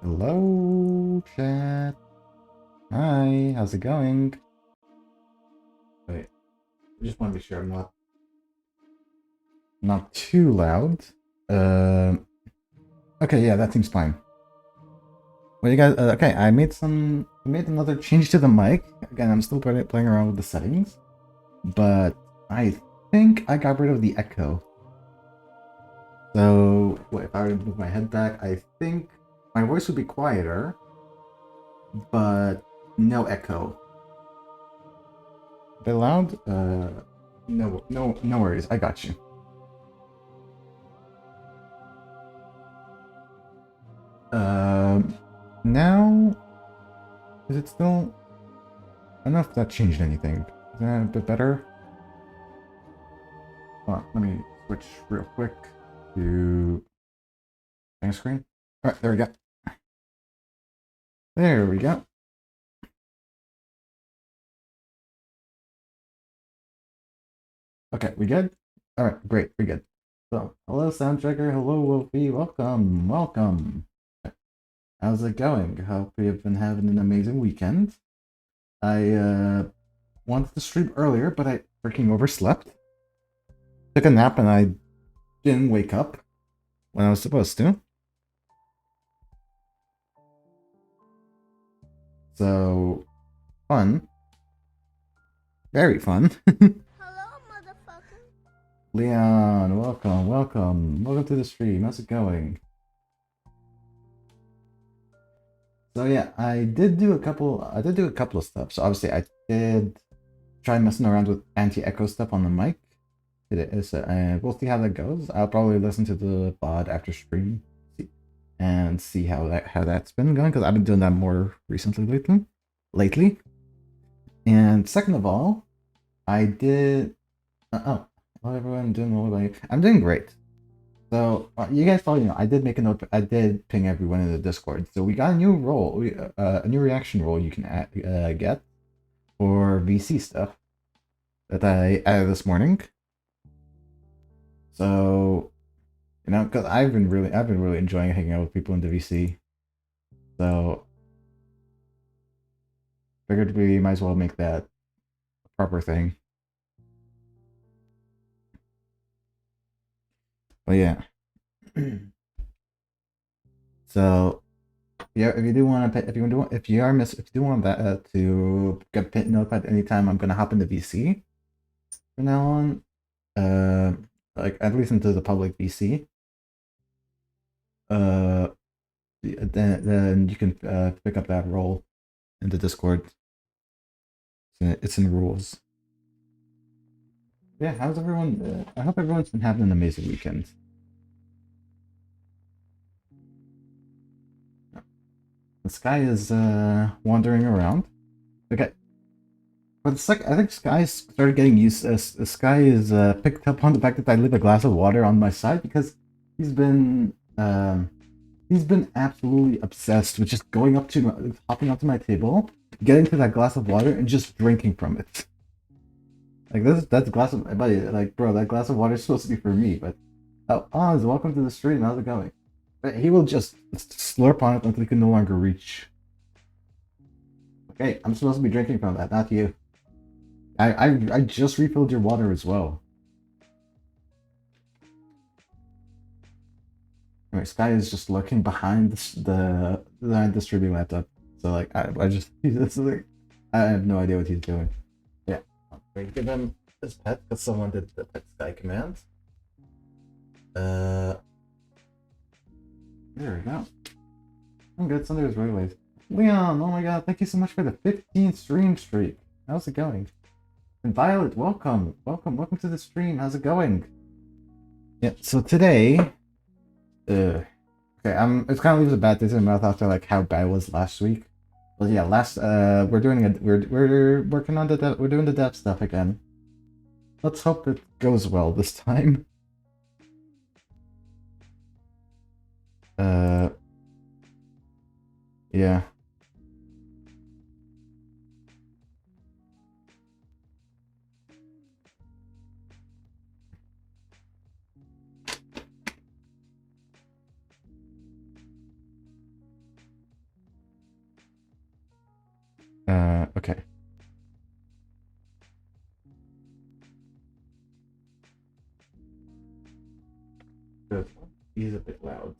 Hello, chat. Hi, how's it going? Wait, I just want to be sure I'm not too loud. Uh, okay, yeah, that seems fine. Well, you guys, okay, I made another change to the mic. Again, I'm still playing around with the settings, but I think I got rid of the echo. So, if I were to move my head back, I think my voice would be quieter, but no echo. A bit loud? No worries. I got you. Now, is it still? I don't know if that changed anything. Is that a bit better? Let me switch real quick to screen. All right, there we go. There we go. Okay, we good? All right, great, we good. So, hello, sound checker. Hello, Wolfie. Welcome. How's it going? Hope you've been having an amazing weekend. I wanted to stream earlier, but I freaking overslept. Took a nap and I didn't wake up when I was supposed to. So, fun. Very fun. Hello, motherfucker. Leon, welcome. Welcome to the stream. How's it going? So yeah, I did do a couple of stuff. So obviously I did try messing around with anti-echo stuff on the mic. We'll see how that goes. I'll probably listen to the pod after stream and see how that's been going, because I've been doing that more recently lately. And second of all, I did. Oh, hello everyone, doing well. About you? I'm doing great. So you guys probably know I did make a note. I did ping everyone in the Discord. So we got a new role, a new reaction role you can get for VC stuff that I added this morning. So because I've been really enjoying hanging out with people in the VC. So figured we might as well make that a proper thing. But yeah. So yeah, if you do want to, if you do want that to get pit notified anytime I'm gonna hop into VC from now on, like at least into the public VC, uh, then you can pick up that role in the Discord. It's in rules. Yeah, how's everyone? I hope everyone's been having an amazing weekend. The Sky is wandering around. Okay. But I think Sky started getting used. Sky is picked up on the fact that I leave a glass of water on my side, because he's been absolutely obsessed with just hopping up to my table, getting to that glass of water, and just drinking from it. Like that's a glass of, buddy. Like, bro, that glass of water is supposed to be for me. But Oz, welcome to the stream. How's it going? But he will just slurp on it until he can no longer reach. Okay, I'm supposed to be drinking from that, not you. I just refilled your water as well. Anyway, Sky is just lurking behind the streaming laptop. So like I just I have no idea what he's doing. Yeah, we give him his pet because someone did the pet Sky command. There we go. I'm good. Sunday was really late. Leon, oh my god, thank you so much for the 15th stream streak. How's it going? And Violet, welcome to the stream. How's it going? Yeah, so today, okay, it kind of leaves a bad taste in my mouth after like how bad it was last week. But yeah, we're working on we're doing the dev stuff again. Let's hope it goes well this time. Yeah. he's a bit loud.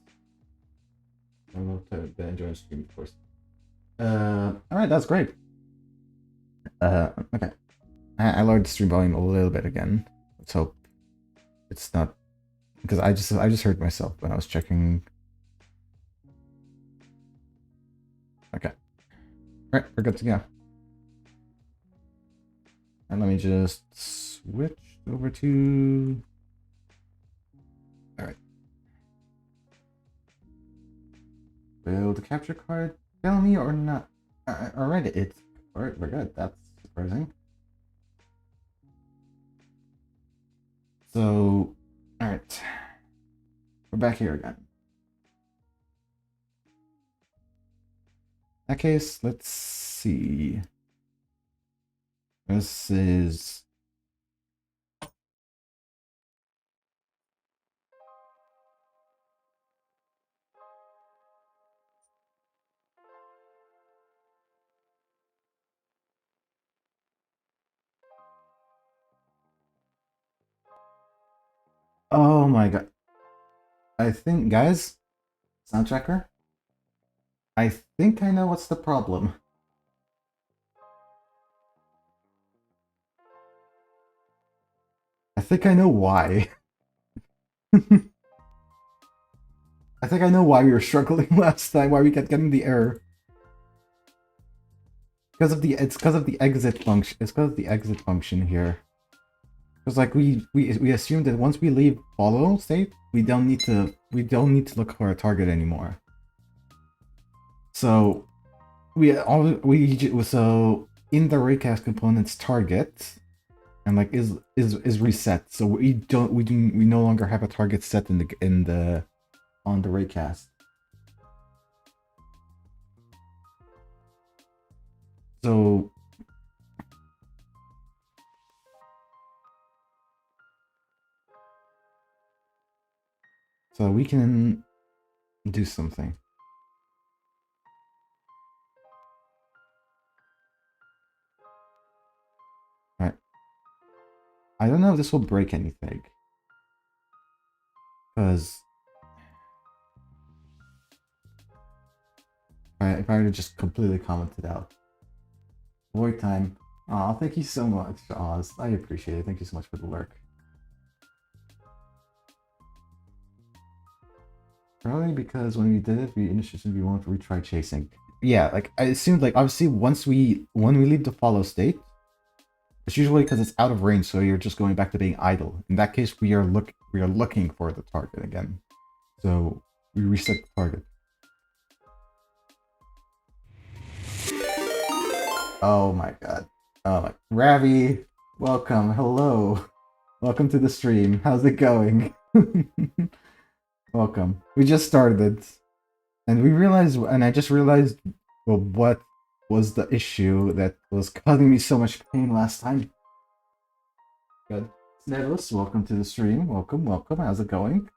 I don't know if to enjoy the stream, of course. Alright, that's great. Okay. I lowered the stream volume a little bit again. Let's hope it's not because I just heard myself when I was checking. Okay. Alright, we're good to go. And let me just switch over to. Alright. Will the capture card tell me or not? Alright, it's. Alright, we're good. That's surprising. So, alright. We're back here again. In that case, let's see. This is. Oh my god. I think, guys, sound checker. I think I know what's the problem. I think I know why. I think I know why we were struggling last time, why we kept getting the error. It's because of the exit function. It's because of the exit function here. Because like we assumed that once we leave follow state, we don't need to look for a target anymore. So so in the raycast component's target and like is reset. So we no longer have a target set on the raycast. So we can do something. All right. I don't know if this will break anything. Because if I were to just completely comment it out. Void time. Aw, thank you so much, Oz. I appreciate it. Thank you so much for the lurk. Probably because when we did it, we initially wanted to retry chasing. Yeah, like I assumed, like obviously when we leave the follow state, it's usually because it's out of range, so you're just going back to being idle. In that case, we are looking for the target again. So we reset the target. Oh my god. Oh my Ravi, welcome, hello. Welcome to the stream. How's it going? Welcome. We just started it. And I just realized well, what was the issue that was causing me so much pain last time. Good. Snedos, welcome to the stream. Welcome. How's it going?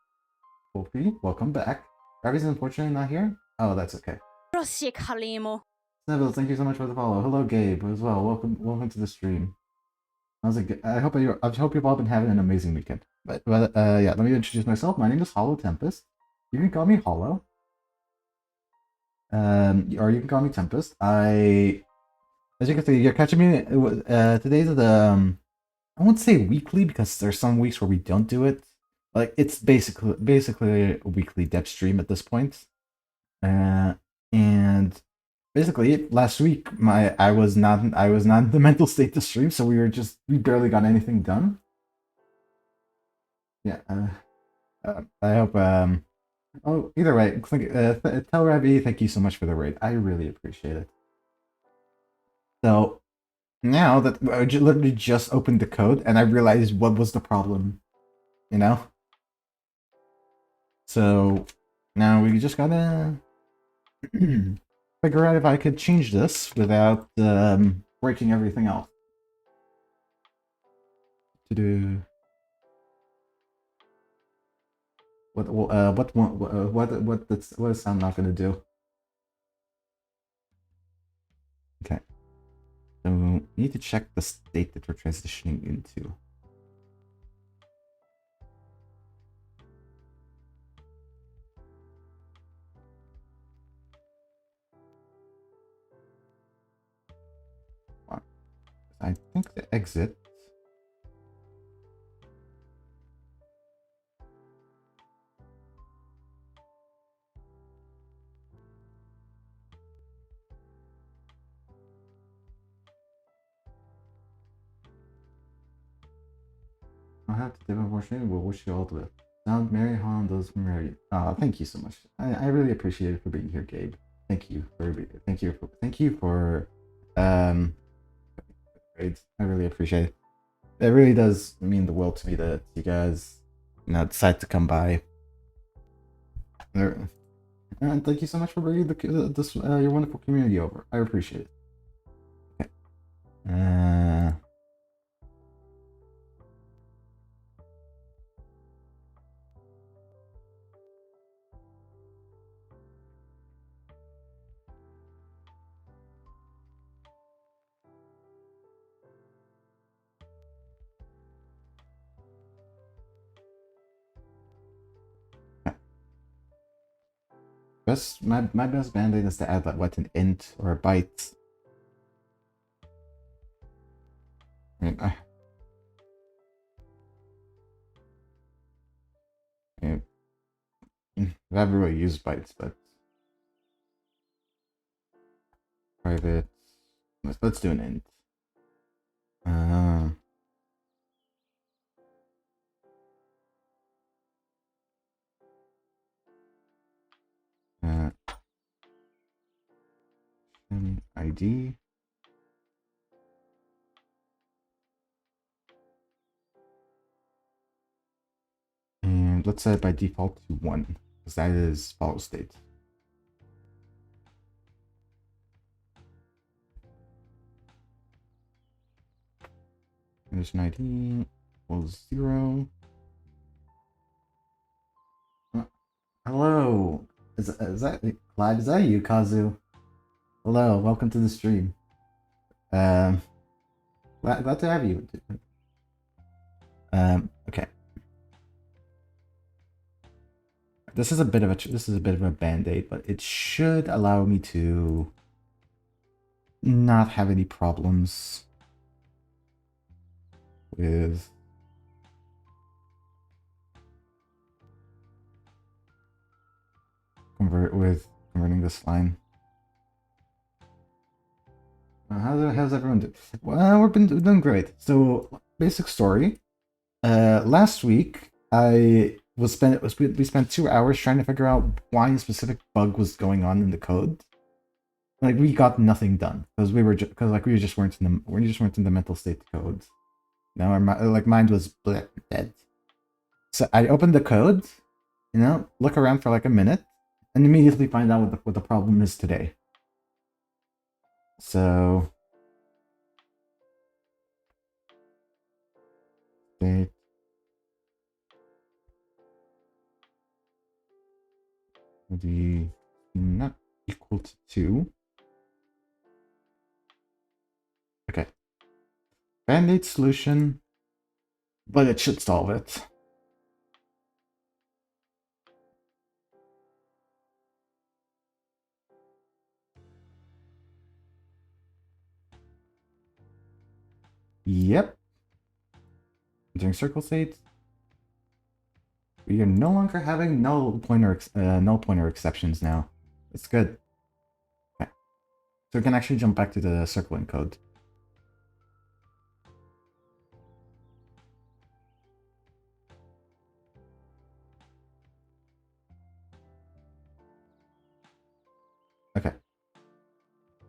Wolfie, welcome back. Ravi's unfortunately not here? Oh, that's okay. Snedos, thank you so much for the follow. Hello, Gabe, as well. Welcome to the stream. How's it? I hope you've all been having an amazing weekend. But yeah, let me introduce myself. My name is Hollow Tempest. You can call me Hollow. Or you can call me Tempest. As you can see, you're catching me. Today's the I won't say weekly because there's some weeks where we don't do it. Like it's basically a weekly depth stream at this point. And basically last week I was not in the mental state to stream, so we barely got anything done. Yeah. I hope oh, either way, tell Ravi thank you so much for the raid. I really appreciate it. So now that I literally just opened the code and I realized what was the problem, you know? So now we just gotta figure out if I could change this without breaking everything else. To do what is sound not gonna do? Okay. So we need to check the state that we're transitioning into. I think the exit. I'll have to dip unfortunately. We'll wish you all the best. Sound Mary Holland does Mary. Thank you so much. I really appreciate it for being here, Gabe. Thank you for grades. I really appreciate it. It really does mean the world to me that you guys, decide to come by. And thank you so much for bringing your wonderful community over. I appreciate it. Okay. My best band-aid is to add like an int or a byte. I mean, I haven't really used bytes, but private. Let's do an int. ID. And let's set it by default to 1, because that is follow state. Condition ID equals 0. Hello. Is that Clyde? Is that you, Kazu? Hello, welcome to the stream. Glad to have you. Okay. This is a bit of a band-aid, but it should allow me to not have any problems with converting this line. How's everyone doing? Well, we've been doing great. So, basic story. Last week we spent 2 hours trying to figure out why a specific bug was going on in the code. Like we got nothing done because we just weren't in the mental state to code. Now our mind was dead. So I opened the code, look around for like a minute, and immediately find out what the problem is today. So state the not equal to 2. Okay. Band-aid solution, but it should solve it. Yep. During circle state, we are no longer having null pointer exceptions now. It's good. Okay. So we can actually jump back to the circling code. Okay.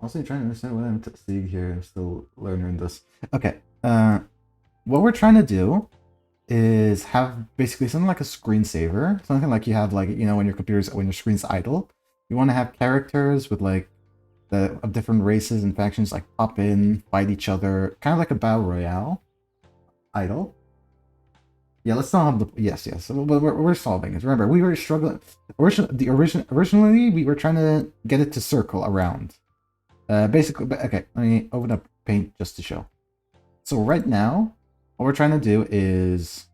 Also trying to understand what I'm seeing here. I'm still learning this. Okay. What we're trying to do is have basically something like a screensaver, something like you have when your screen's idle. You want to have characters with of different races and factions pop in, fight each other, kind of like a battle royale. Idle. Yeah, let's not have the yes. We're solving it. Remember, we were struggling. Originally, we were trying to get it to circle around. Basically, okay. Let me open up Paint just to show. So right now, what we're trying to do is,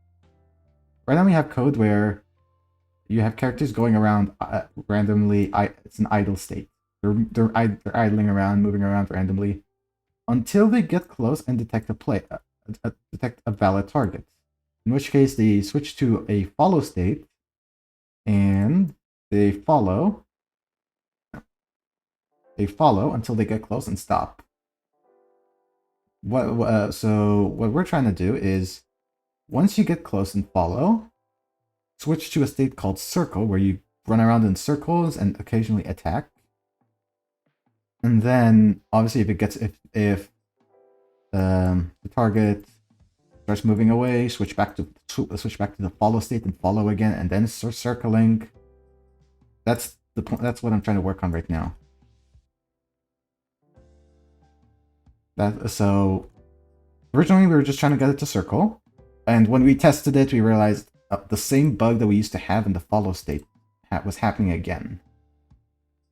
right now we have code where you have characters going around randomly. It's an idle state. They're idling around, moving around randomly. until they get close and detect detect a valid target. In which case they switch to a follow state and they follow until they get close and stop. So what we're trying to do is, once you get close and follow, switch to a state called circle, where you run around in circles and occasionally attack. And then, obviously, if the target starts moving away, switch back to the follow state and follow again, and then start circling. That's what I'm trying to work on right now. So originally we were just trying to get it to circle, and when we tested it, we realized the same bug that we used to have in the follow state was happening again.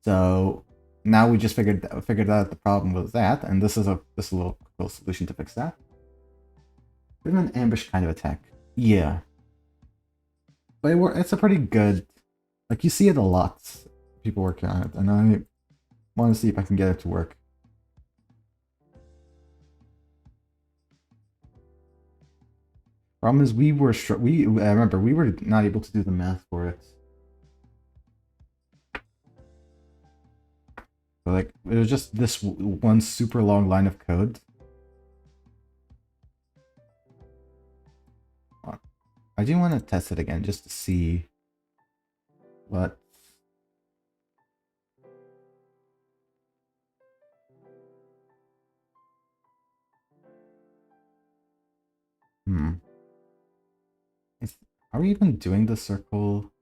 So now we just figured out the problem was that, and this is a little solution to fix that. Bit of an ambush kind of attack, yeah. But it's a pretty good, like, you see it a lot. People working on it, and I want to see if I can get it to work. Problem is, remember, we were not able to do the math for it. So, like, it was just this one super long line of code. I do want to test it again just to see what. Are we even doing the circle?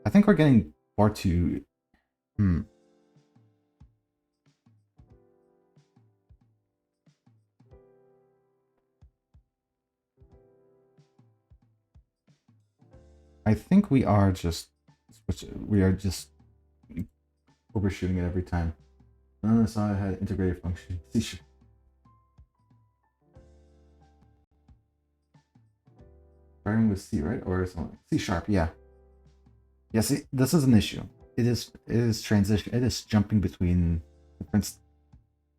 I think we're getting far too. I think we are just overshooting it every time. None of us saw it had integrated function. Starting with C, right? Or something. C sharp, yeah. Yeah, see, this is an issue. It is transition. It is jumping between different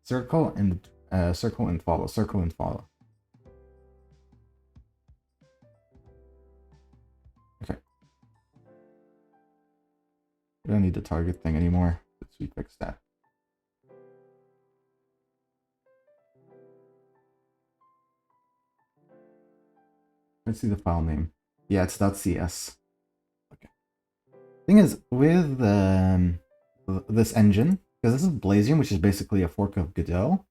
circle and follow, circle and follow. Okay. We don't need the target thing anymore. We fixed that. Let's see the file name. Yeah, it's .cs. Okay. Thing is, with this engine, because this is Blazium, which is basically a fork of Godot,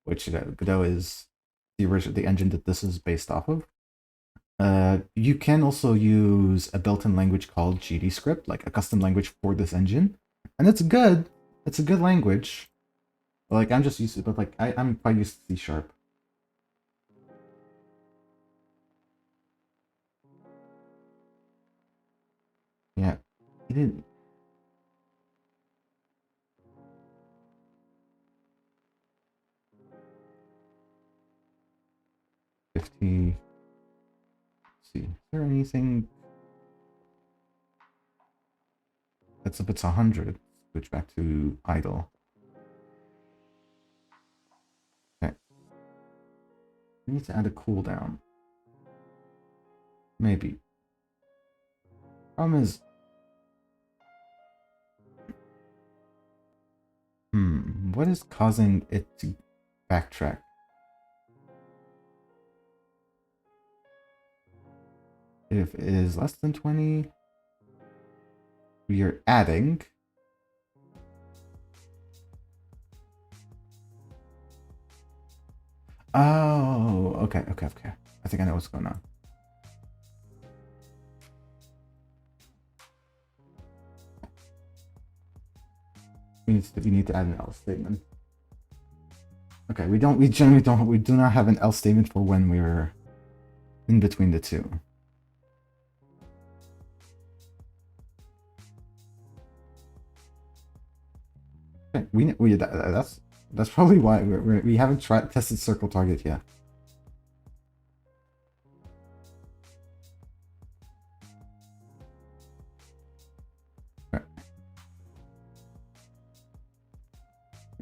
which Godot is the engine that this is based off of. You can also use a built-in language called GDScript, like a custom language for this engine, and it's good. It's a good language. Like, I'm just used to it, but like I'm quite used to C sharp. Yeah, he didn't. Let's see, is there anything? That's if it's 100. Switch back to idle. Okay. We need to add a cooldown. Maybe. Problem is, what is causing it to backtrack? If it is less than 20, we are adding. Oh, okay. I think I know what's going on. We need to add an else statement. Okay, we do not have an else statement for when we're in between the two. Okay, that's probably why we haven't tested circle target yet.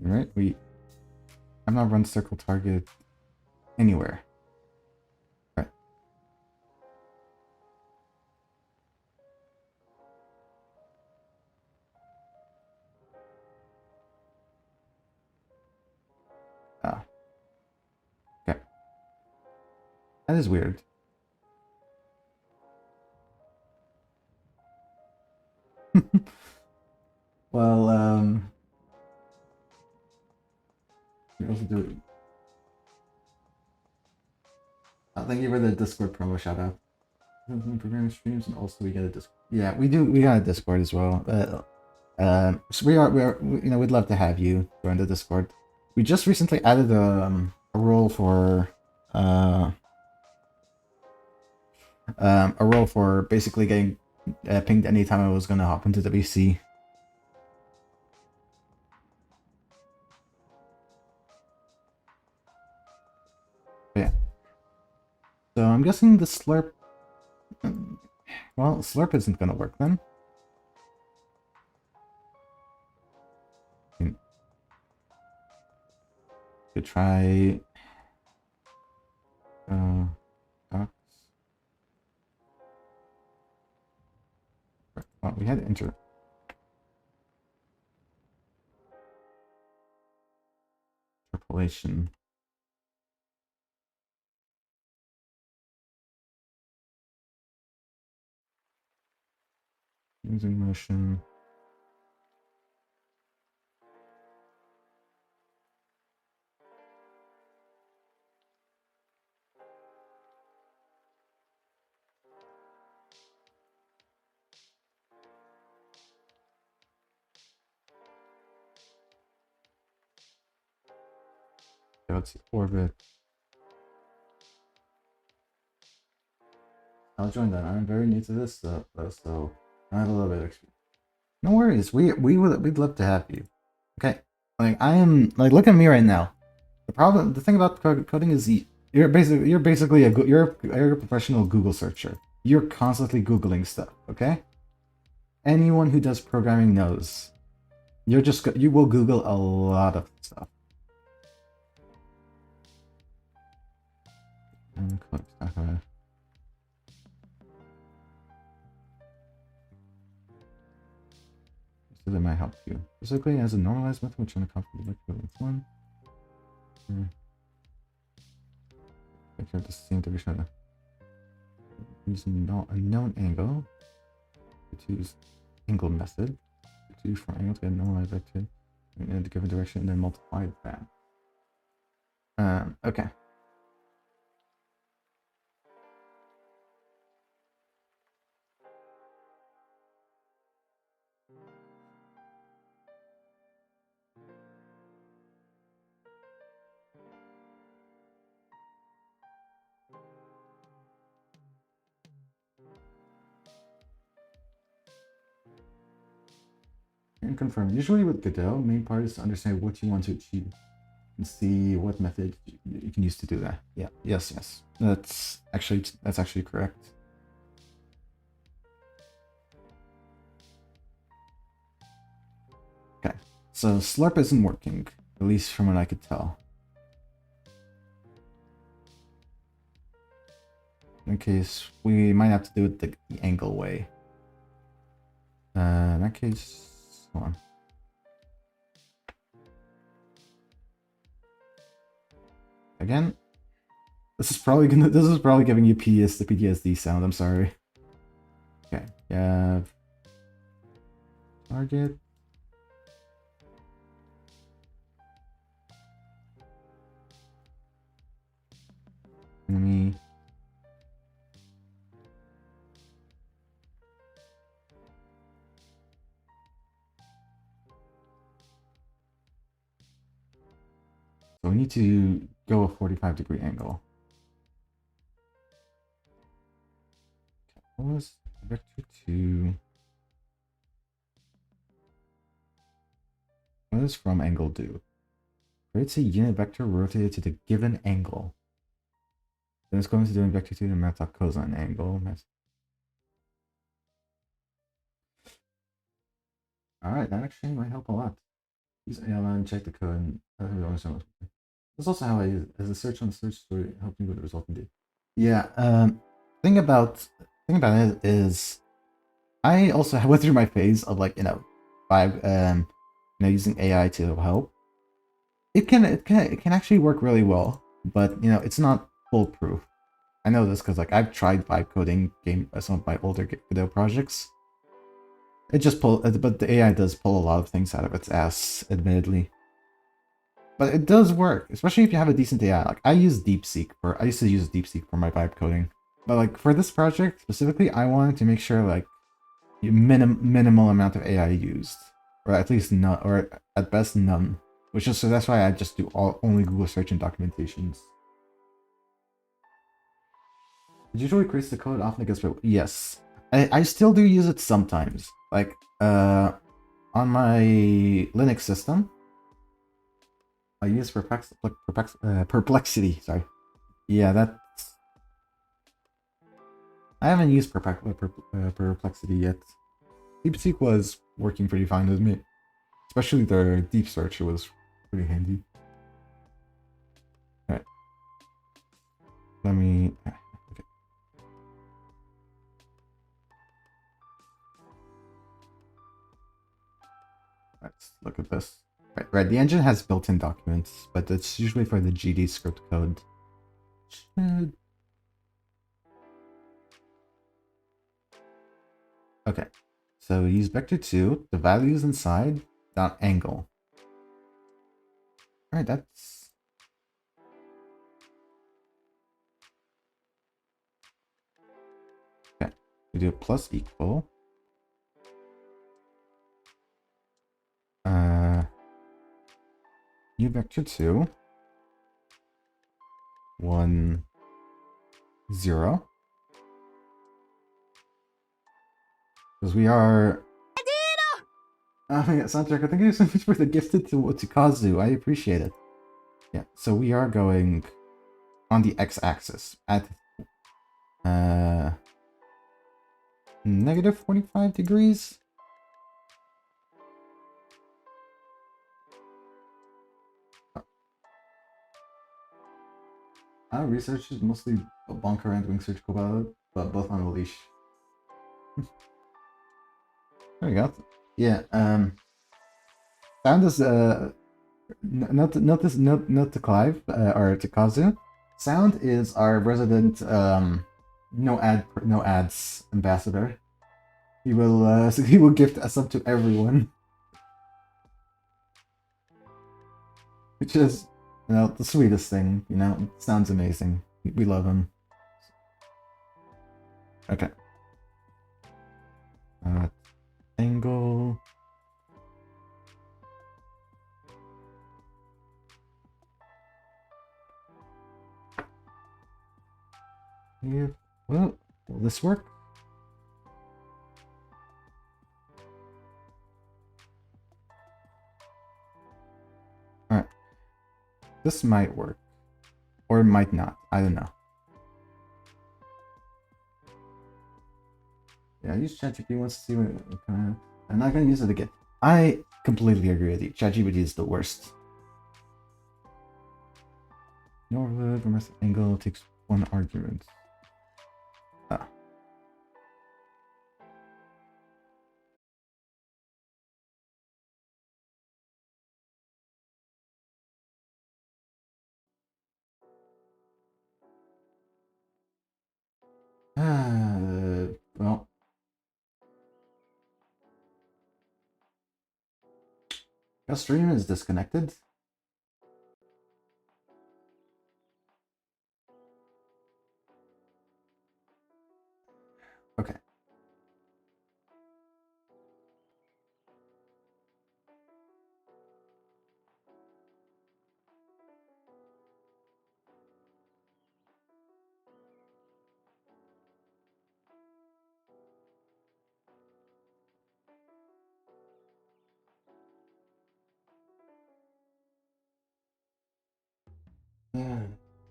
Right, I've not run circle target anywhere. Right. Ah. Okay. That is weird. Well, we also do it. Thank you for the Discord promo shout out. Programming streams, and also we get a Discord. Yeah, we do. We got a Discord as well. So we'd love to have you join the Discord. We just recently added a role for a role for basically getting pinged anytime I was gonna hop into WC. Yeah. So I'm guessing the slurp. Well, slurp isn't gonna work then. Could try. Docs. Well, we had interpolation. Using motion. Okay, let's see. Orbit. I'll join that. I'm very new to this stuff, though, so I have a little bit of experience. No worries. We'd love to have you. Okay. Like I am like look at me right now. The thing about coding is you're basically you're a professional Google searcher. You're constantly Googling stuff. Okay. Anyone who does programming knows. You will Google a lot of stuff. And click stuff. So that might help you. Basically, as a normalized method, we're trying to copy the equivalent one. I have the same division. Using a known angle. To use angle method. To use for angle to get a normalized vector in a given direction and then multiply that. Okay. And confirm. Usually with Godot, main part is to understand what you want to achieve and see what method you can use to do that. Yeah. Yes. That's actually correct. Okay. So slurp isn't working, at least from what I could tell. In case we might have to do it the angle way. In that case, hold on. Again, this is probably giving you the PTSD sound. I'm sorry. Okay, you have target. Enemy. So we need to go a 45-degree angle. What was vector 2? What does from angle do? Creates a unit vector rotated to the given angle. Then it's going to do in vector 2 the math.cosine angle. Alright, that actually might help a lot. Use ALN, check the code, and That's also how I use it. As a search on the search story help me with the result indeed. Yeah. Thing about thing about it is I also went through my phase of like by using AI to help. It can actually work really well, but it's not foolproof. I know this because like I've tried vibe coding some of my older video projects. It just but the AI does pull a lot of things out of its ass, admittedly. But it does work, especially if you have a decent AI. Like I used to use DeepSeek for my vibe coding. But like for this project specifically, I wanted to make sure like minimal amount of AI used, or at least none, or at best none. So that's why I just do only Google search and documentations. It usually creates the code often it gets rid. Yes, I still do use it sometimes. Like on my Linux system, I use Perplexity. Sorry. Yeah, that I haven't used Perplexity yet. DeepSeek was working pretty fine with me, especially their deep search. It was pretty handy. All right, let me. Okay. Let's look at this. Right. The engine has built-in documents, but it's usually for the GD script code. Okay. So use vector 2, the values inside, dot angle. Alright, that's... Okay. We do a plus equal. New vector 2. 1, 0. Because we are... Oh my god, Soundtrack, thank you so much for the gifted to Kazu. I appreciate it. Yeah, so we are going on the x-axis at negative 45 degrees. Our research is mostly Bonker and Wing Search Copilot, but both on a leash. There we go. Yeah, sound is not to Clive or to Kazu. Sound is our resident no ads ambassador. He will so he will gift us up to everyone, which is the sweetest thing. Sounds amazing. We love him. Okay. Angle. Yeah. Well, will this work? Alright. This might work. Or it might not. I don't know. Yeah, use ChatGPT once to see what kind of... I'm not going to use it again. I completely agree with you. ChatGPT is the worst. Norwood versus angle takes one argument. Ah. Well. Your stream is disconnected. Okay.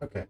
Okay.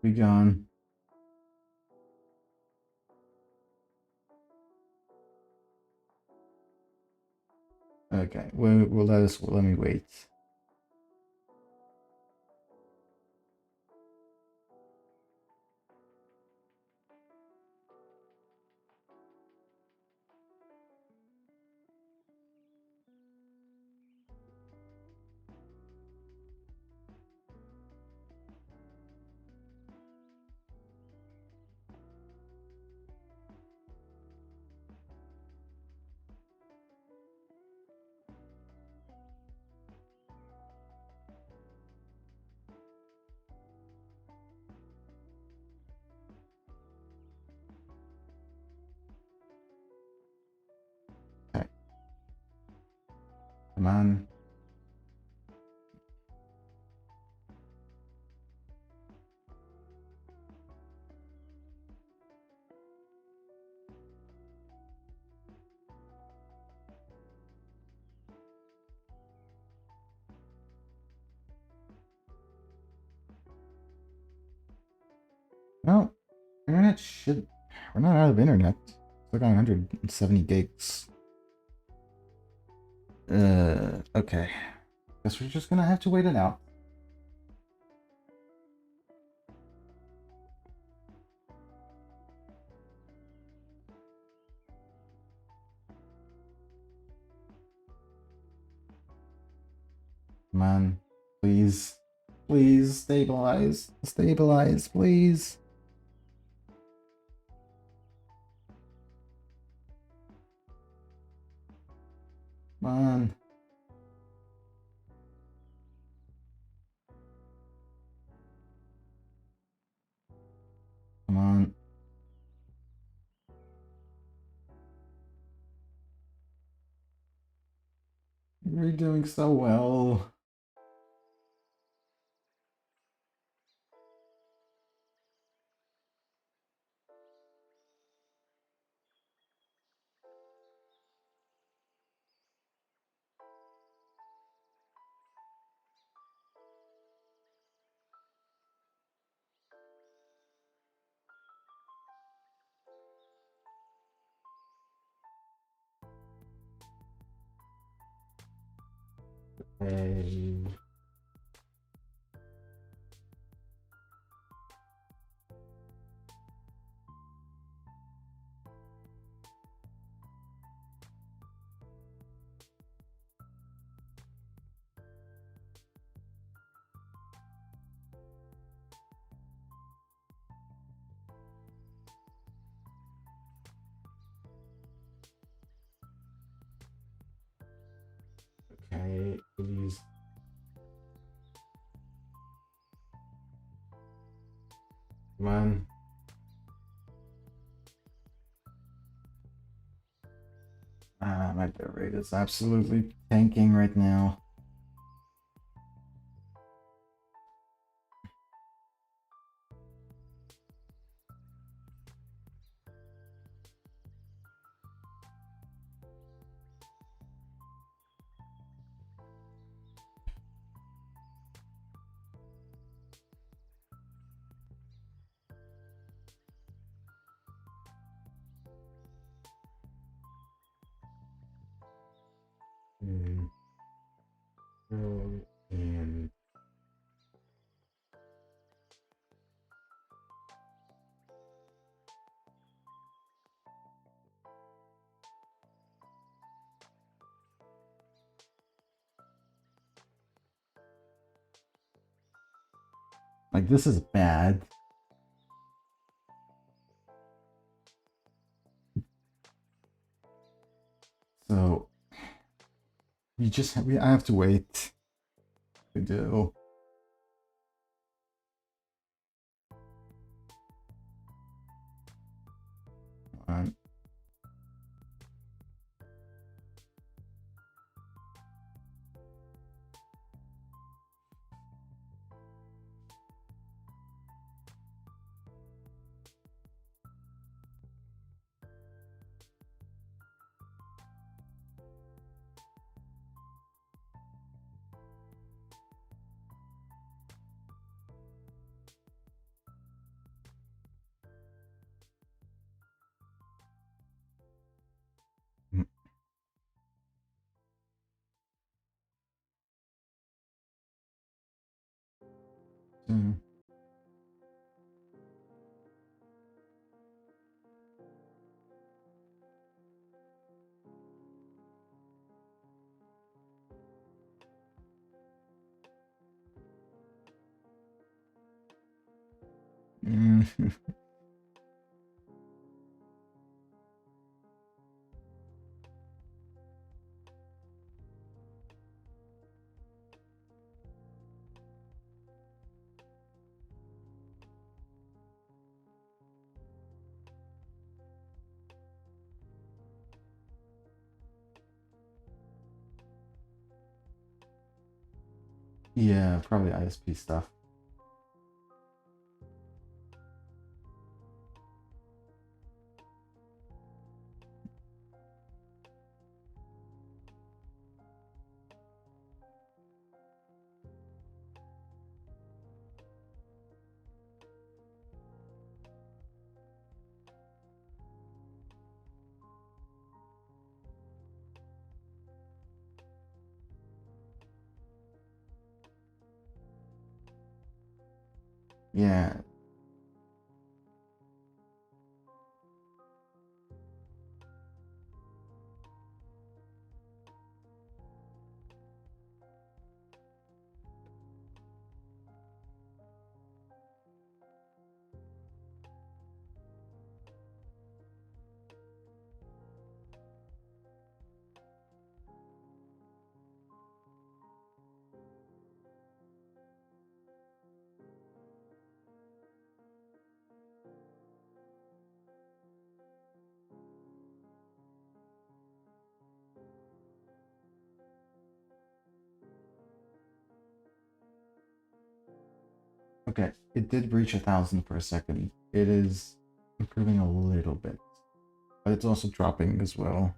Be gone. Okay, we'll let me wait. Okay. Come on. No, internet should. We're not out of internet. We're got 170 gigs. Okay. Guess we're just gonna have to wait it out. Come on. Please. Please stabilize. Stabilize, please. Come on. Come on. You're doing so well. Hey. Okay, please. Come on. My bit rate is absolutely tanking right now. And like this is bad. So I have to wait to do. Come on. Mm. Mm. Yeah, probably ISP stuff. Yeah. Okay, it did breach 1,000 for a second. It is improving a little bit, but it's also dropping as well.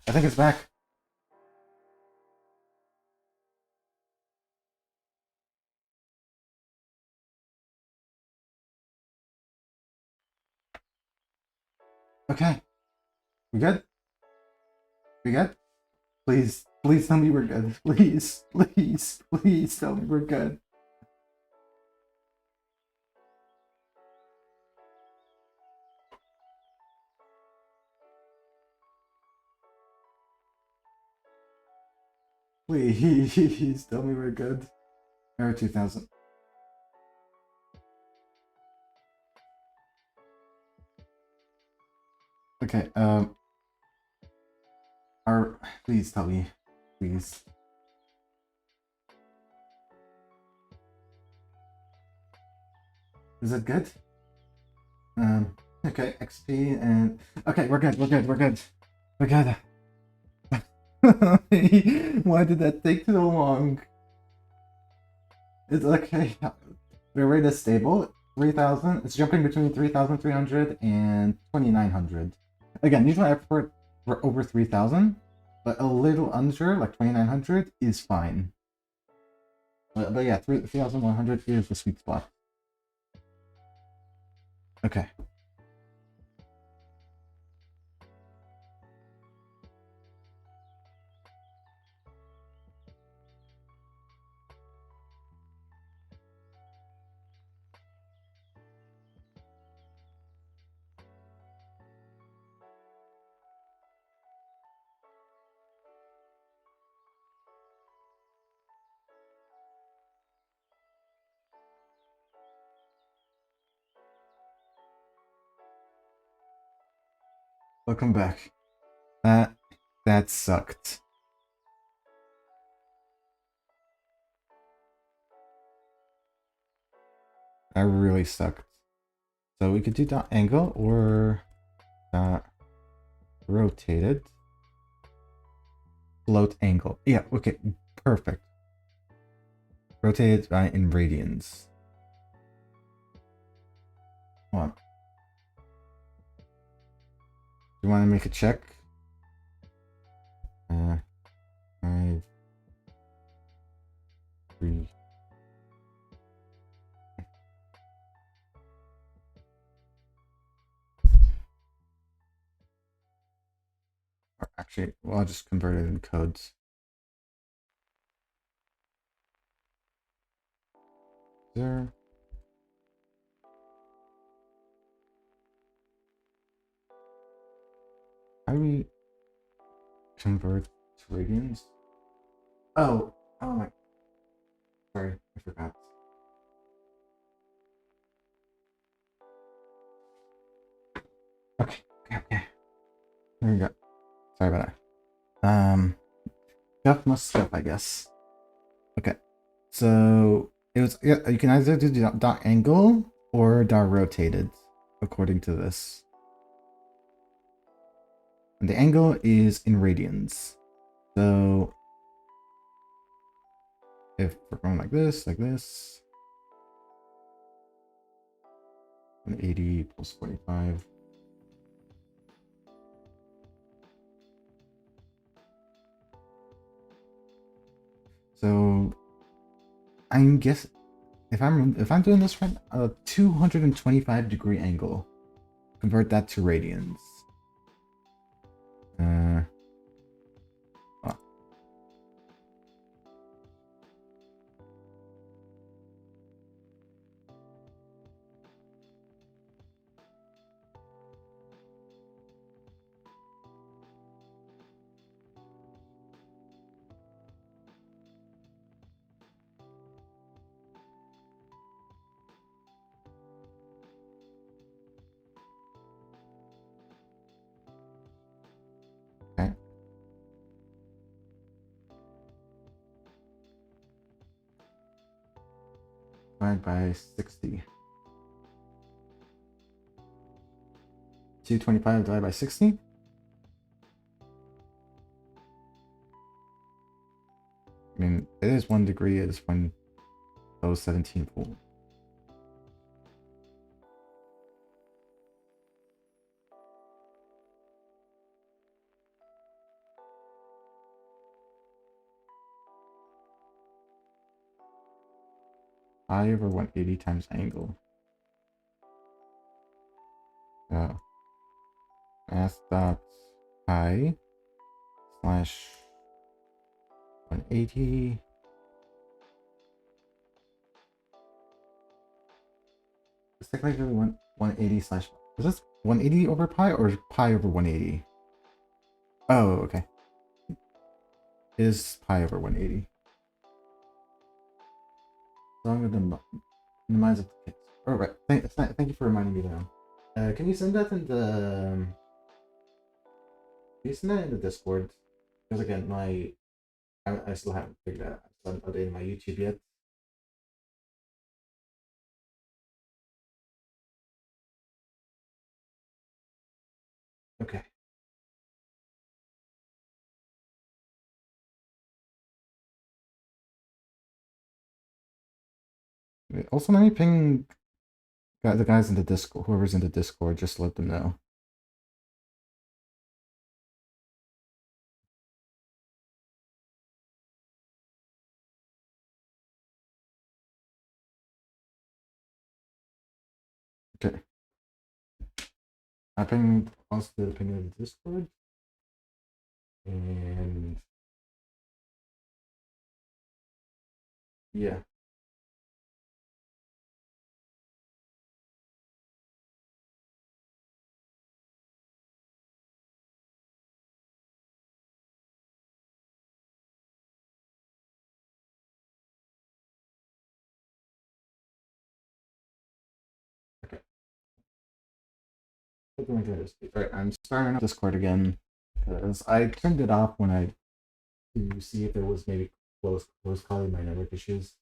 I think it's back. Okay. We good? We good? Please, please tell me we're good. Please, please, please tell me we're good. Please tell me we're good. Error 2000. Okay, please tell me. Please. Is it good? Okay, XP and... Okay, we're good, we're good, we're good. We're good. Why did that take so long? It's okay. The rate is stable. 3,000. It's jumping between 3,300 and 2,900. Again, usually I prefer for over 3,000, but a little under, like 2,900, is fine. But yeah, 3,100 is the sweet spot. Okay. Welcome back. That sucked. That really sucked. So we could do dot angle or dot rotated. Float angle. Yeah, okay, perfect. Rotated by in radians. Hold on. Do you want to make a check? 5, 3. Or actually, well, I'll just convert it in codes. There. How do we convert to radians? Oh my. Sorry, I forgot. Okay. There we go. Sorry about that. Stuff must stuff, I guess. Okay. So it was, yeah, you can either do dot angle or dot rotated, according to this. And the angle is in radians. So if we're going like this, 180 plus 45. So I'm guess if I'm doing this right, a 225-degree angle. Convert that to radians. Oh. Okay. Divide by 60. 225 divided by 60. I mean, it is 1 degree, it is 1/17 full. pi over 180 times angle. So s dot pi slash 180 it's technically 180 slash, is this 180 over pi or is pi over 180? Oh, okay. Is pi over 180. So I'm gonna minimize it. All right. Thank you for reminding me that. Can you send that in the? Can you send that in the Discord? Because again, I still haven't figured out. I haven't updated my YouTube yet. Okay. Also, let me ping the guys in the Discord. Whoever's in the Discord, just let them know. Okay. I ping also the ping in the Discord. And yeah. Okay. Alright, I'm starting up Discord again because I turned it off when I to see if there was maybe close calling my network issues.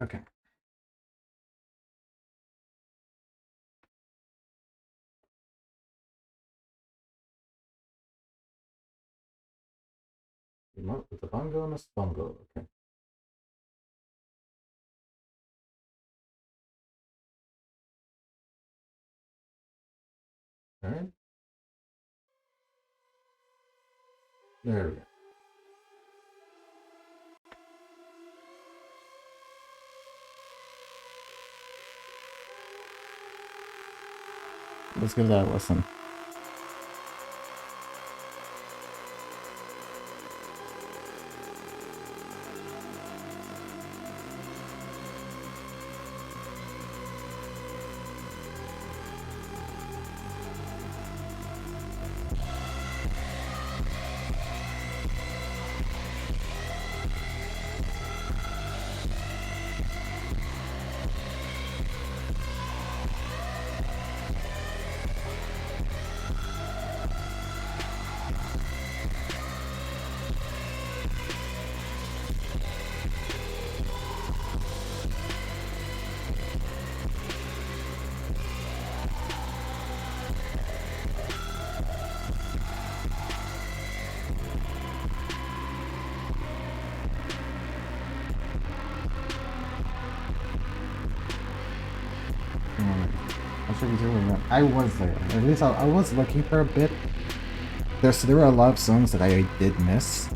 Okay. Remote with a bongo and a bongo. Okay. All right. There we go. Let's give that a listen. I was there. At least I was looking for a bit. There were a lot of songs that I did miss.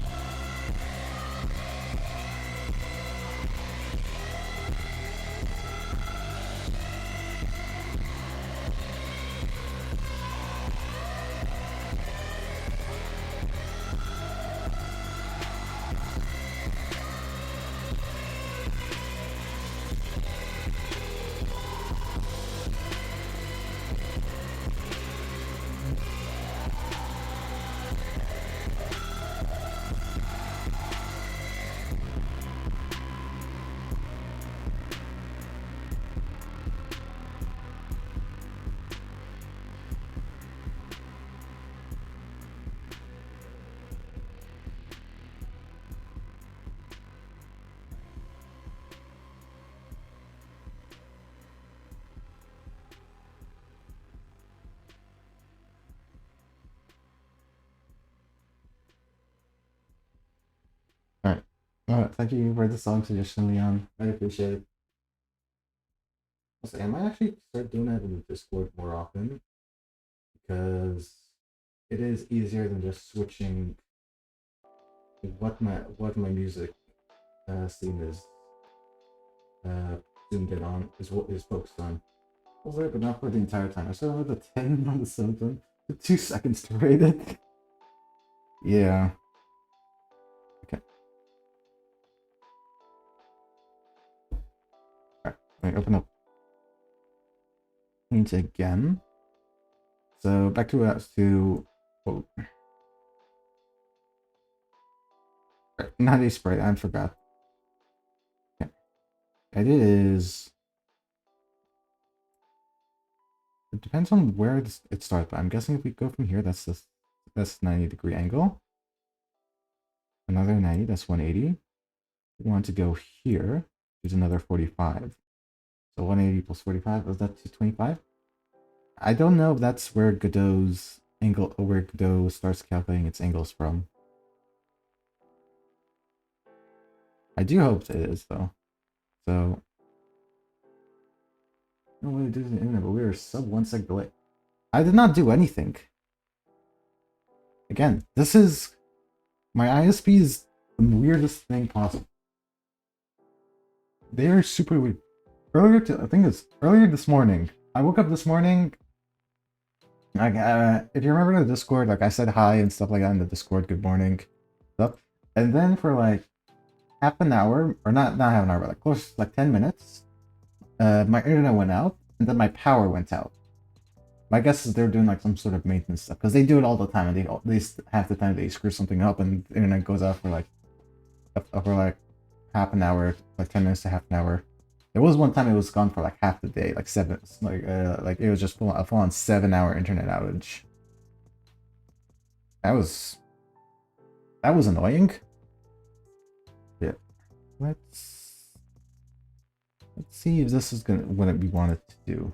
Alright. Thank you for the song suggestion, Leon. I appreciate it. I might actually start doing that in the Discord more often because it is easier than just switching what my music scene is zoomed in on, is what is focused on. I was there, but not for the entire time. I started with a 10 on the 7. Took 2 seconds to rate it. Yeah. Okay. Alright, let me open up Paint again. So back to us to oh. Not a spray, I forgot. Okay. It is. It depends on where it starts, but I'm guessing if we go from here, that's 90-degree angle. Another 90, that's 180. We want to go here, there's another 45. So 180 plus 45, is that 225? I don't know if that's where Godot's angle, or where Godot starts calculating its angles from. I do hope it is, though. So, no way to do the internet, but we are sub 1 sec delay. I did not do anything. Again, this is my ISP is the weirdest thing possible. They are super weird. I think it's earlier this morning. I woke up this morning. Like, if you remember the Discord, like I said hi and stuff like that in the Discord, good morning, stuff. And then for like half an hour, or not half an hour, but like close, like 10 minutes, my internet went out, and then my power went out. My guess is they're doing like some sort of maintenance stuff, because they do it all the time, and they half the time they screw something up, and the internet goes out for like half an hour, like 10 minutes to half an hour. There was one time it was gone for like half the day, like like it was just a full on 7-hour internet outage. That was annoying. Yeah, let's see if this is what we wanted to do.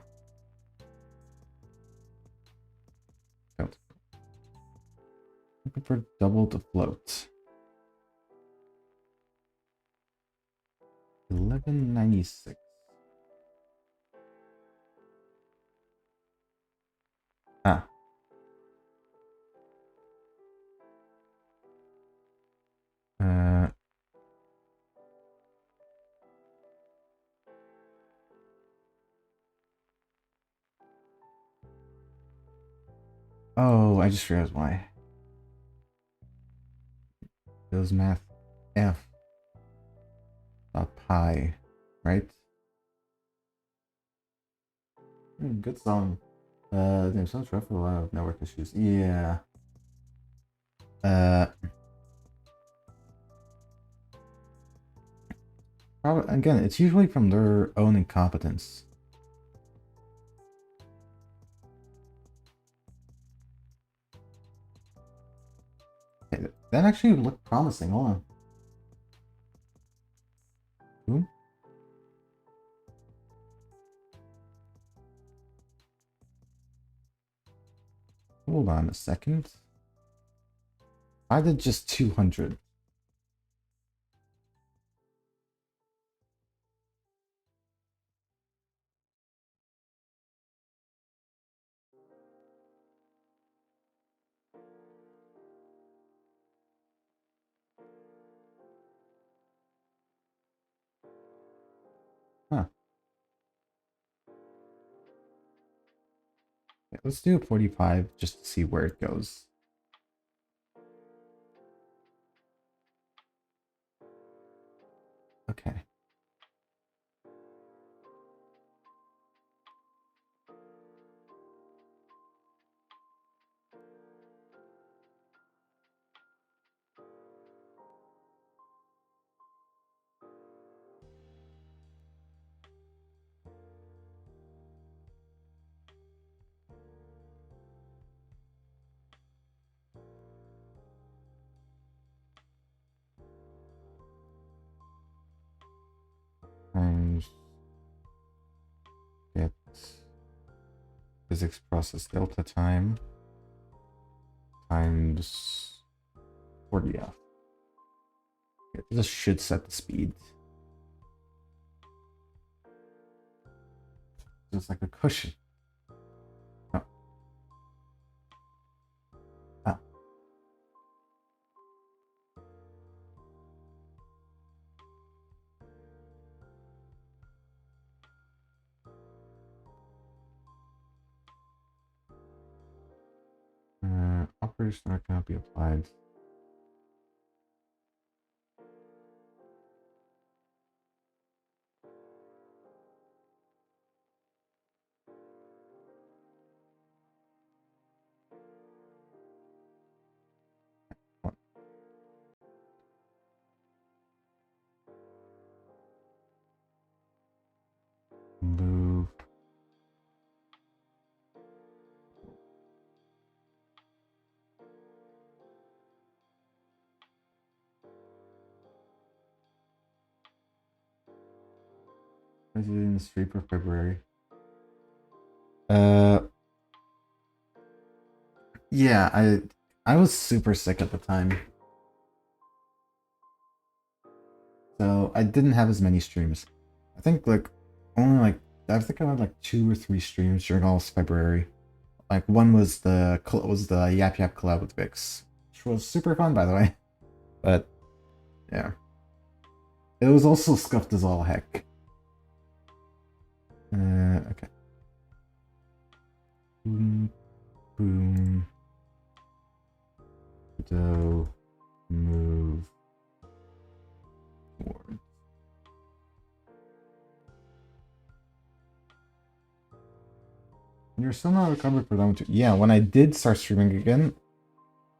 Looking for double to float. 1196. Ah. Oh, I just realized why. It was math F dot pi, right? Good song. There's sounds rough for a lot of network issues. Yeah. Probably, again, it's usually from their own incompetence. Okay, that actually looked promising. Hold on. Boom. Hold on a second. I did just 200. Huh. Okay, let's do a 45 just to see where it goes. Okay. Times get physics process delta time times 40F. Okay, this should set the speed. Just like a cushion. Oh. Operator star cannot be applied. Move. Visited in the street for February. Yeah, I was super sick at the time. So I didn't have as many streams. I think like only like I think I had like 2 or 3 streams during all of February. Like one was the Yap Yap collab with Vix, which was super fun by the way. But yeah, it was also scuffed as all heck. Okay. Boom, boom. Do move forward. You're still not recovered for that one too. Yeah, when I did start streaming again,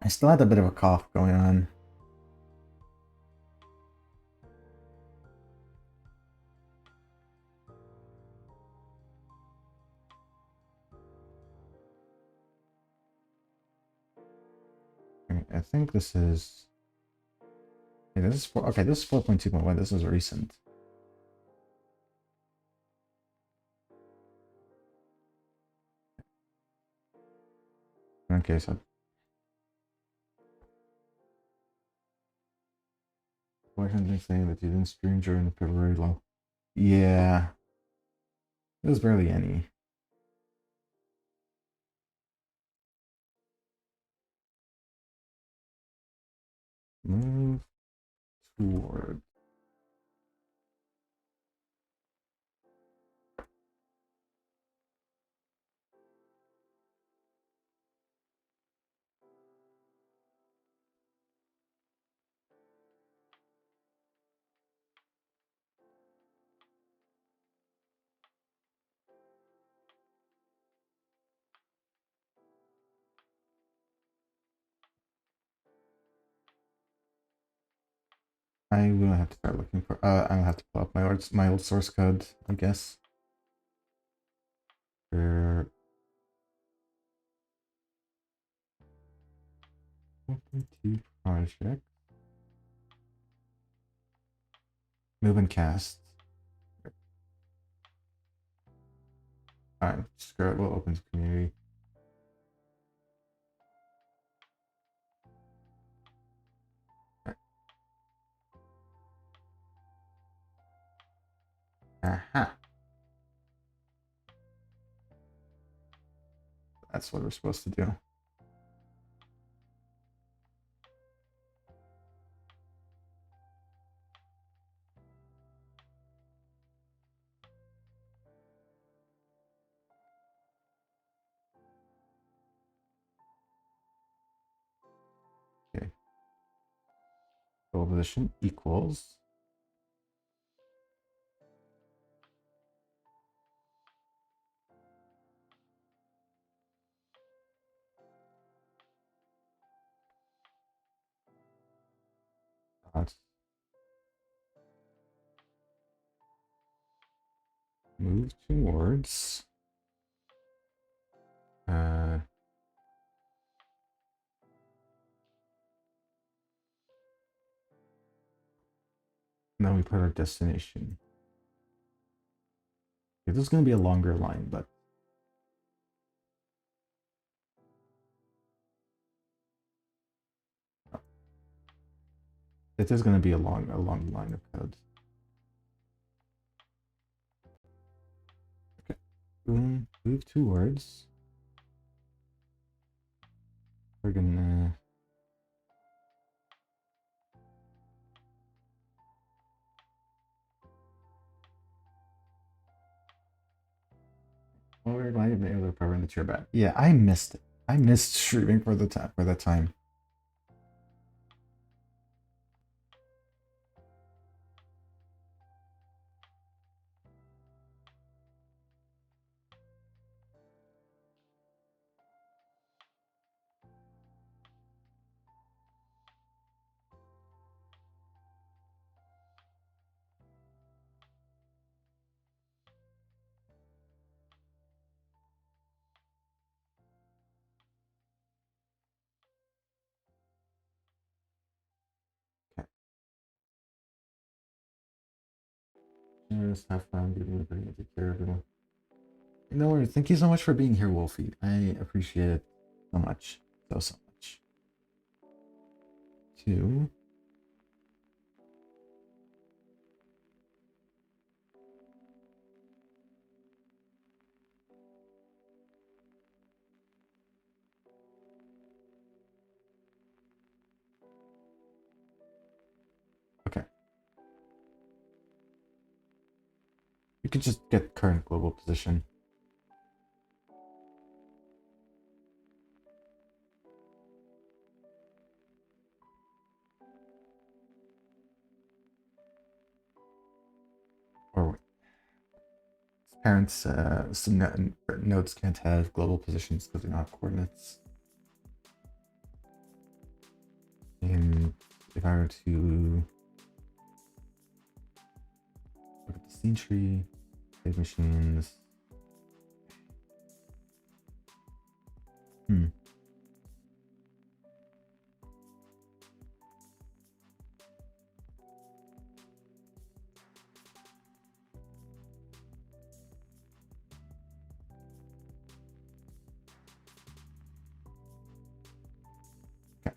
I still had a bit of a cough going on. I think this is. Yeah, this is okay. This is 4.2.1. This is recent. Okay, so boyfriend been saying that you didn't stream during February low. Yeah, it was barely any. Move toward. I will have to start looking for. I'll have to pull up my old source code, I guess. For 4.2 project. Move and cast. Alright, screw it. We'll open the community. Aha. That's what we're supposed to do. Okay. Goal position equals. Move towards. Now we put our destination. Okay, this is going to be a longer line, but it is going to be a long line of code. Okay, boom, move towards. We're gonna. Well, we're glad you've been able to recover in the chair back. Yeah, I missed it. I missed streaming for the time for that time. Okay. Just have fun getting everybody to take care of everyone. No worries. Thank you so much for being here, Wolfie. I appreciate it so much. So much. Two. Okay. You could just get current global position. Or wait. Parents, some nodes can't have global positions because they're not coordinates. And if I were to look at the scene tree, save machines. Hmm. Okay.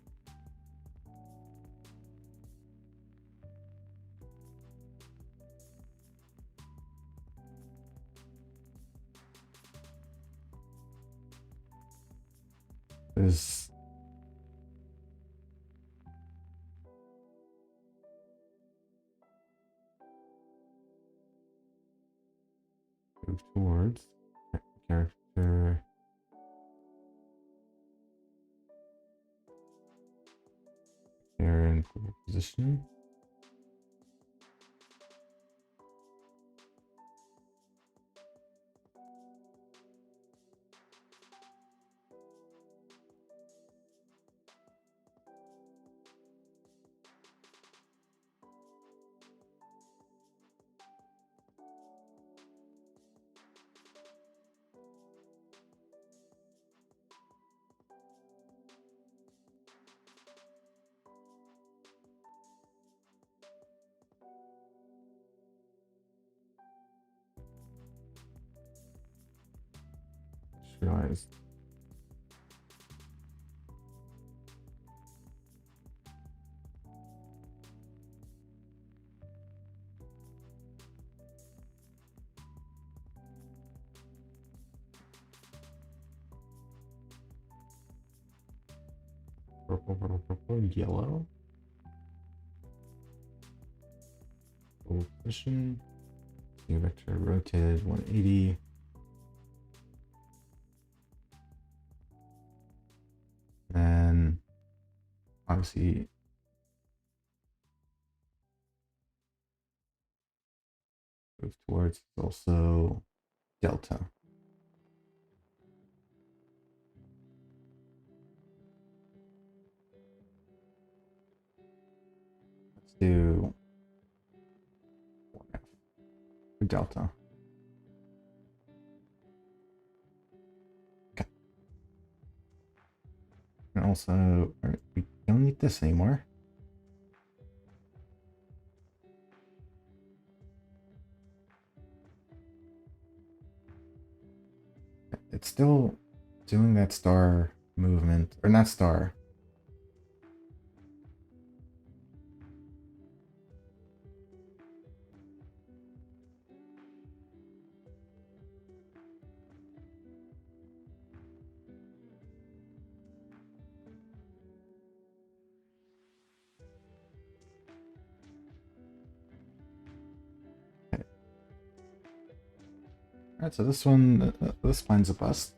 There's move towards character. They're in global position. Just realized. Purple, yellow. Global position. New vector rotated 180. And obviously move towards also delta. Let's do 1F for delta. Okay. And also, we don't need this anymore. It's still doing that star movement, or not star. Okay. Alright, so this one, this line's a bust.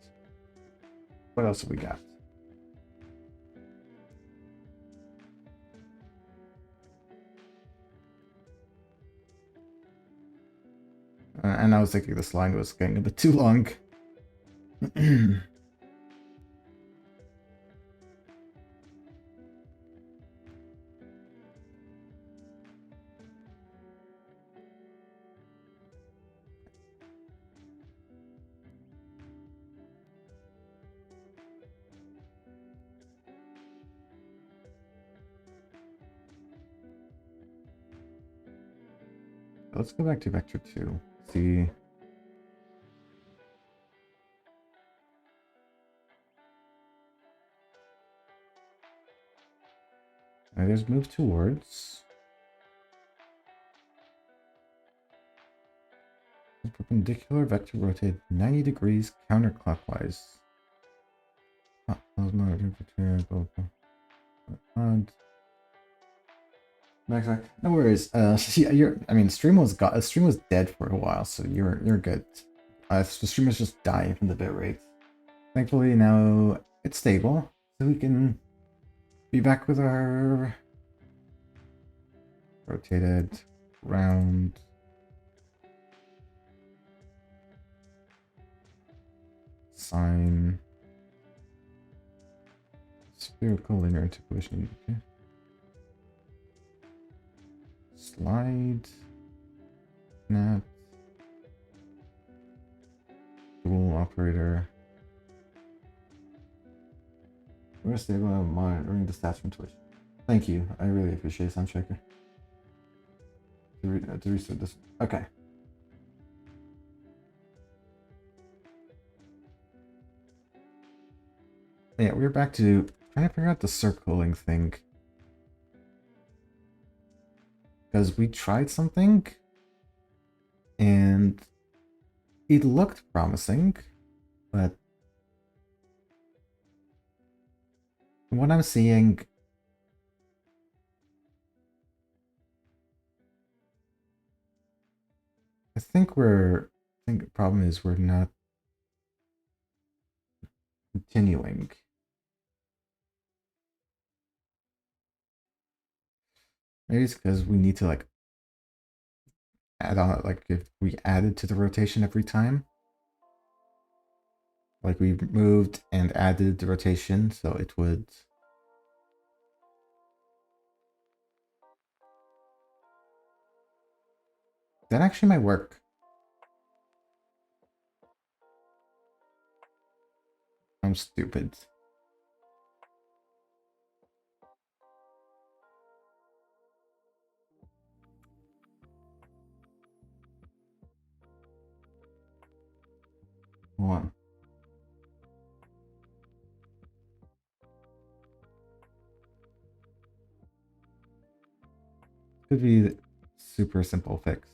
What else have we got? And I was thinking this line was getting a bit too long. Let's go back to vector 2. See. Now there's move towards. Perpendicular vector rotate 90 degrees counterclockwise. No worries. Stream was dead for a while, so you're good. The stream was just dying from the bitrate. Thankfully now it's stable, so we can be back with our rotated round sine spherical linear interpolation. Okay. Slide net dual operator. We're stable monitoring the stats from Twitch. Thank you. I really appreciate it, Soundchecker. To restart this. Okay. Yeah, we're back to trying to figure out the circling thing. Because we tried something and it looked promising, but what I'm seeing, I think the problem is we're not continuing. Maybe it's because we need to like add on, like if we added to the rotation every time, like we moved and added the rotation, so it would. That actually might work. I'm stupid. One. Could be super simple fix.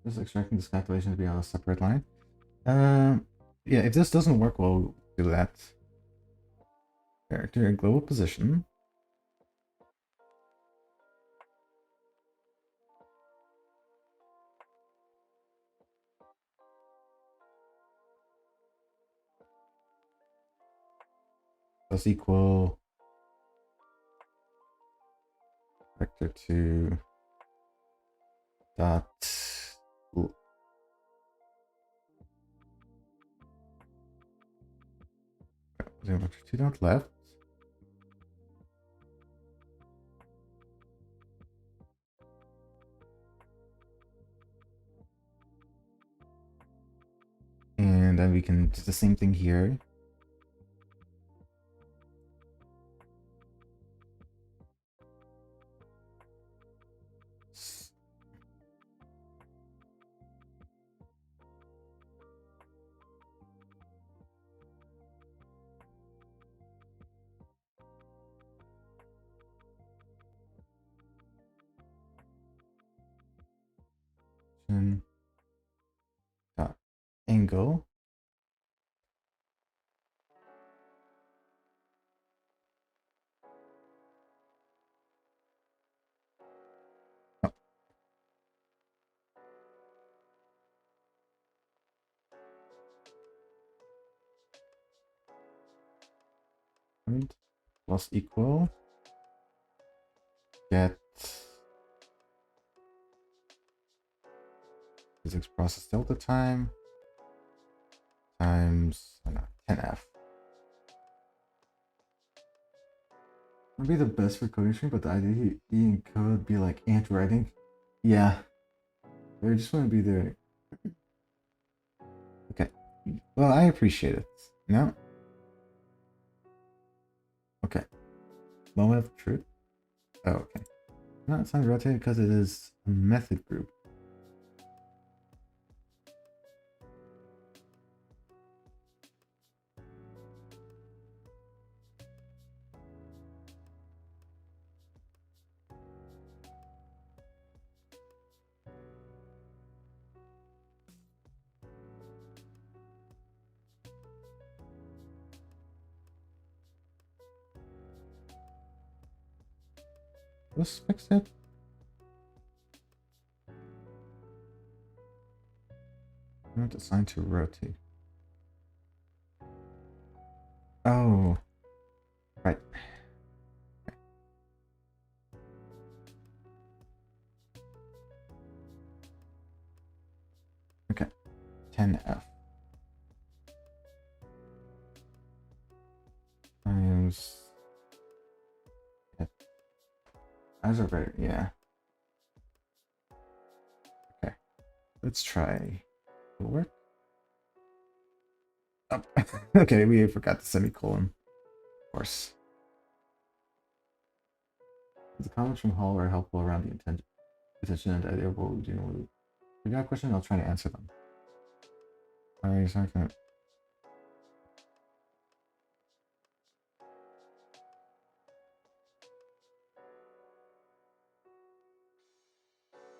Just extracting this calculation to be on a separate line. Yeah, if this doesn't work, we'll do that. Character and global position. Plus equal vector 2 dot vector 2 dot left. And then we can do the same thing here. Dot angle. And plus equal. Get physics process delta time times, I don't know, 10F. Would be the best for coding stream, but the idea in code would be like handwriting. Yeah. I just want to be there. Okay. Well, I appreciate it. No? Okay. Moment of truth. Oh, okay. No, it's not rotated because it is a method group. Let's fix it. Not assigned to rotate. Oh. Right. Okay. 10F. Times. Yeah. Those are very, yeah. Okay. Let's try. Will it work? Oh. Okay, we forgot the semicolon. Of course. The comments from Hall are helpful around the attention and idea of what we do. If you got a question, I'll try to answer them. Alright, sorry.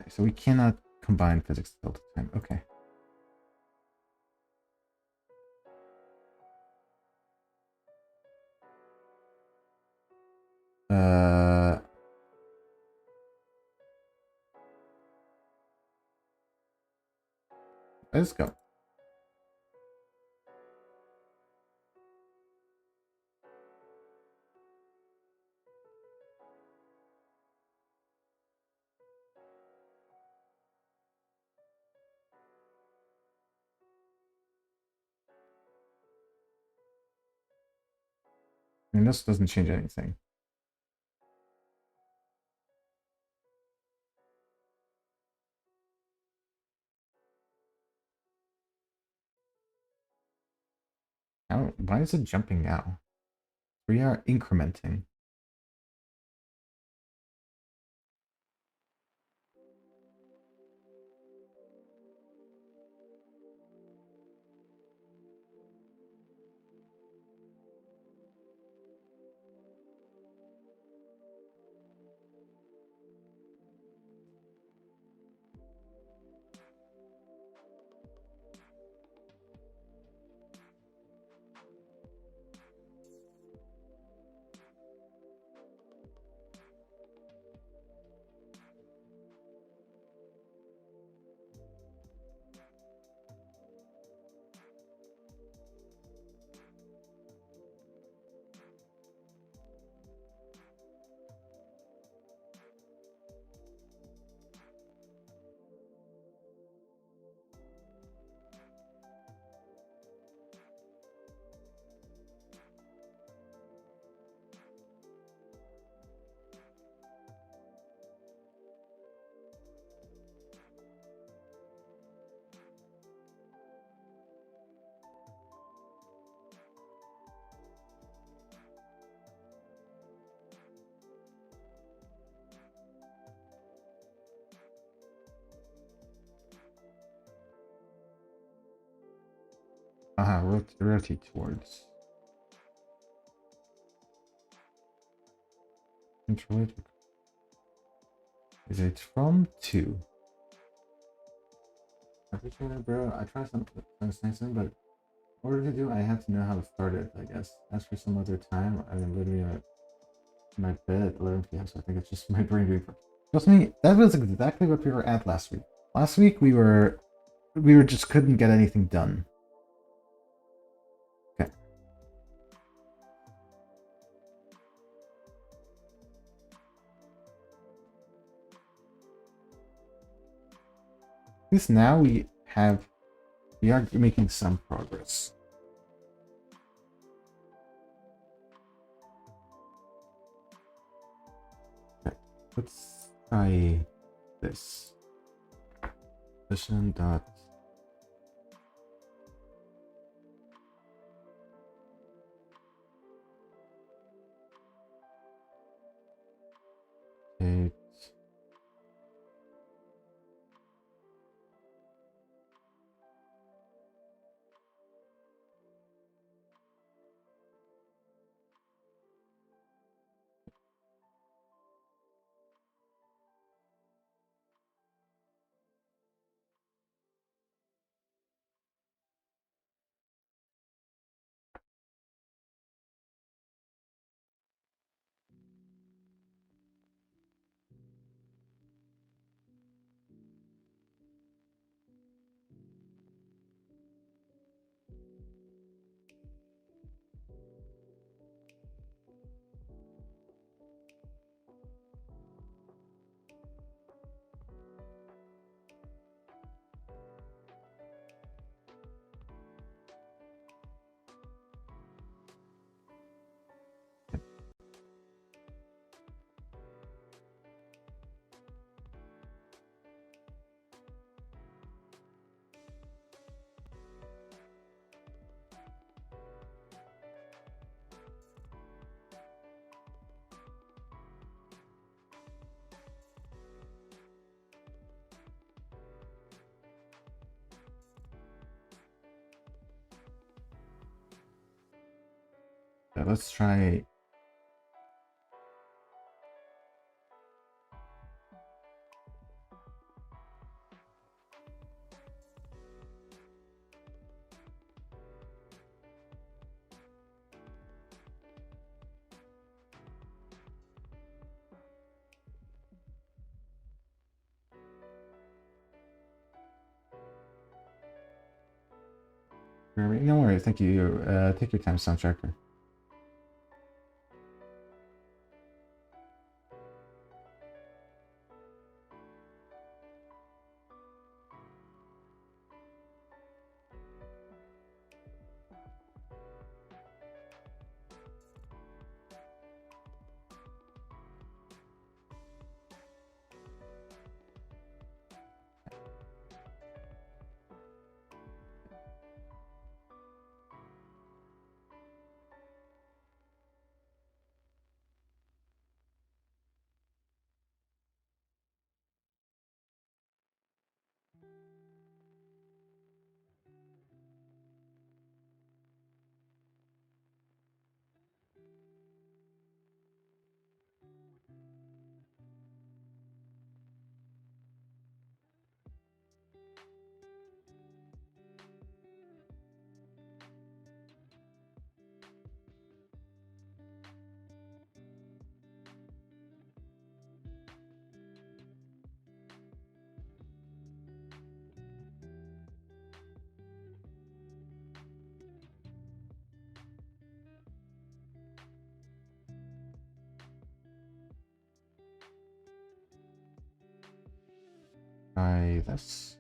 Okay, so we cannot combine physics delta time. Okay. Let's go. I mean, this doesn't change anything. How, why is it jumping now? We are incrementing. Rotate towards. Control it. Is it from 2? I appreciate it, bro. I tried something, but in order to do it, I have to know how to start it, I guess. As for some other time, I'm literally in my bed at 11 p.m., so I think it's just my brain doing. Trust me, that was exactly what we were at last week. Last week we just couldn't get anything done. Okay. At least now we are making some progress. Okay, let's try this. Position dot. Okay. Let's try. No worries, thank you. Take your time, soundtracker. Try this.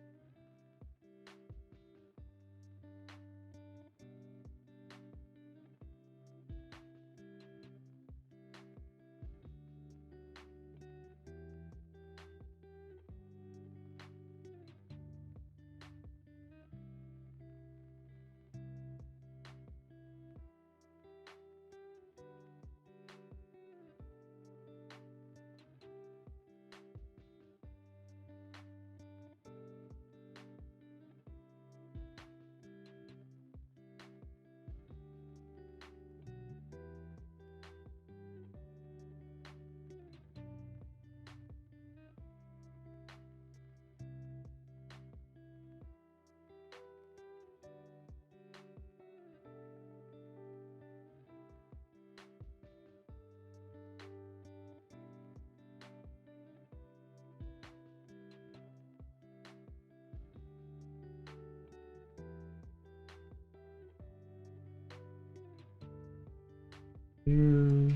Here.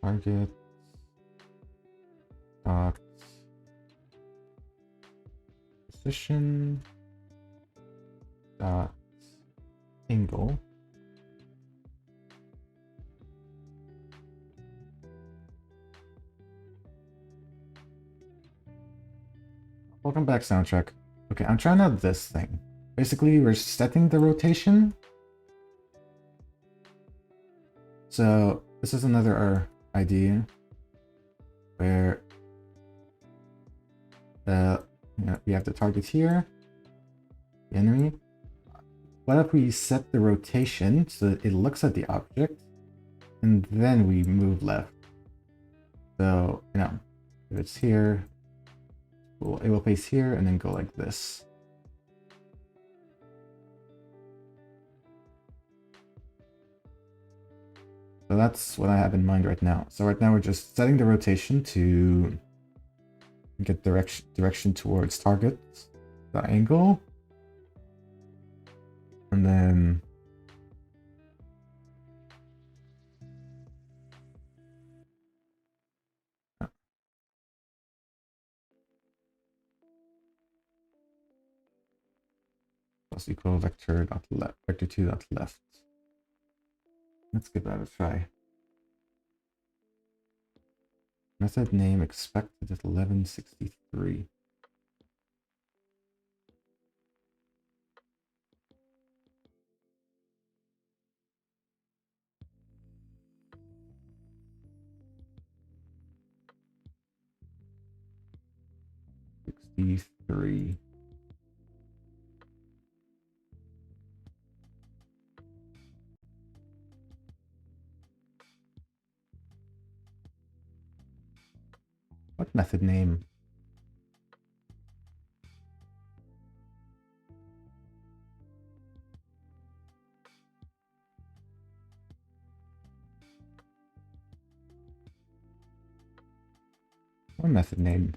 Target. position dot angle. Welcome back, soundtrack. Okay, I'm trying out this thing. Basically, we're setting the rotation. So this is another idea where we have the target here, the enemy. What if we set the rotation so that it looks at the object, and then we move left? So, if it's here, it will face here and then go like this. So that's what I have in mind right now. So right now we're just setting the rotation to get direction towards target, the angle, and then plus equal vector dot left, vector 2 dot left. Let's give that a try. Method name expected at 1163. .63. What method name? What method name?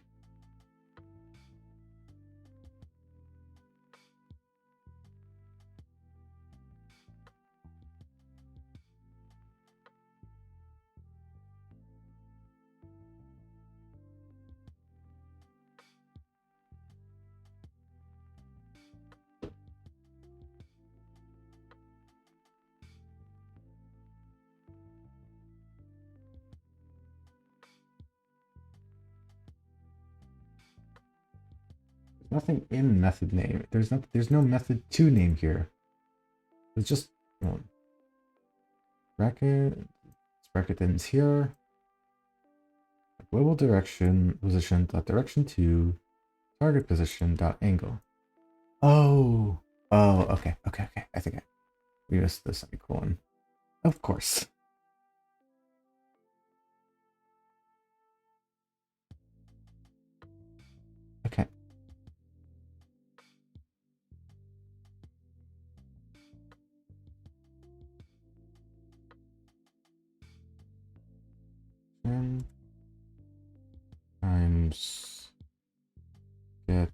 Nothing in method name. There's no method to name here. It's just bracket. This bracket ends here. Global direction position dot direction to target position dot angle. Oh, okay. I think we missed the semicolon. Of course. Okay. And times get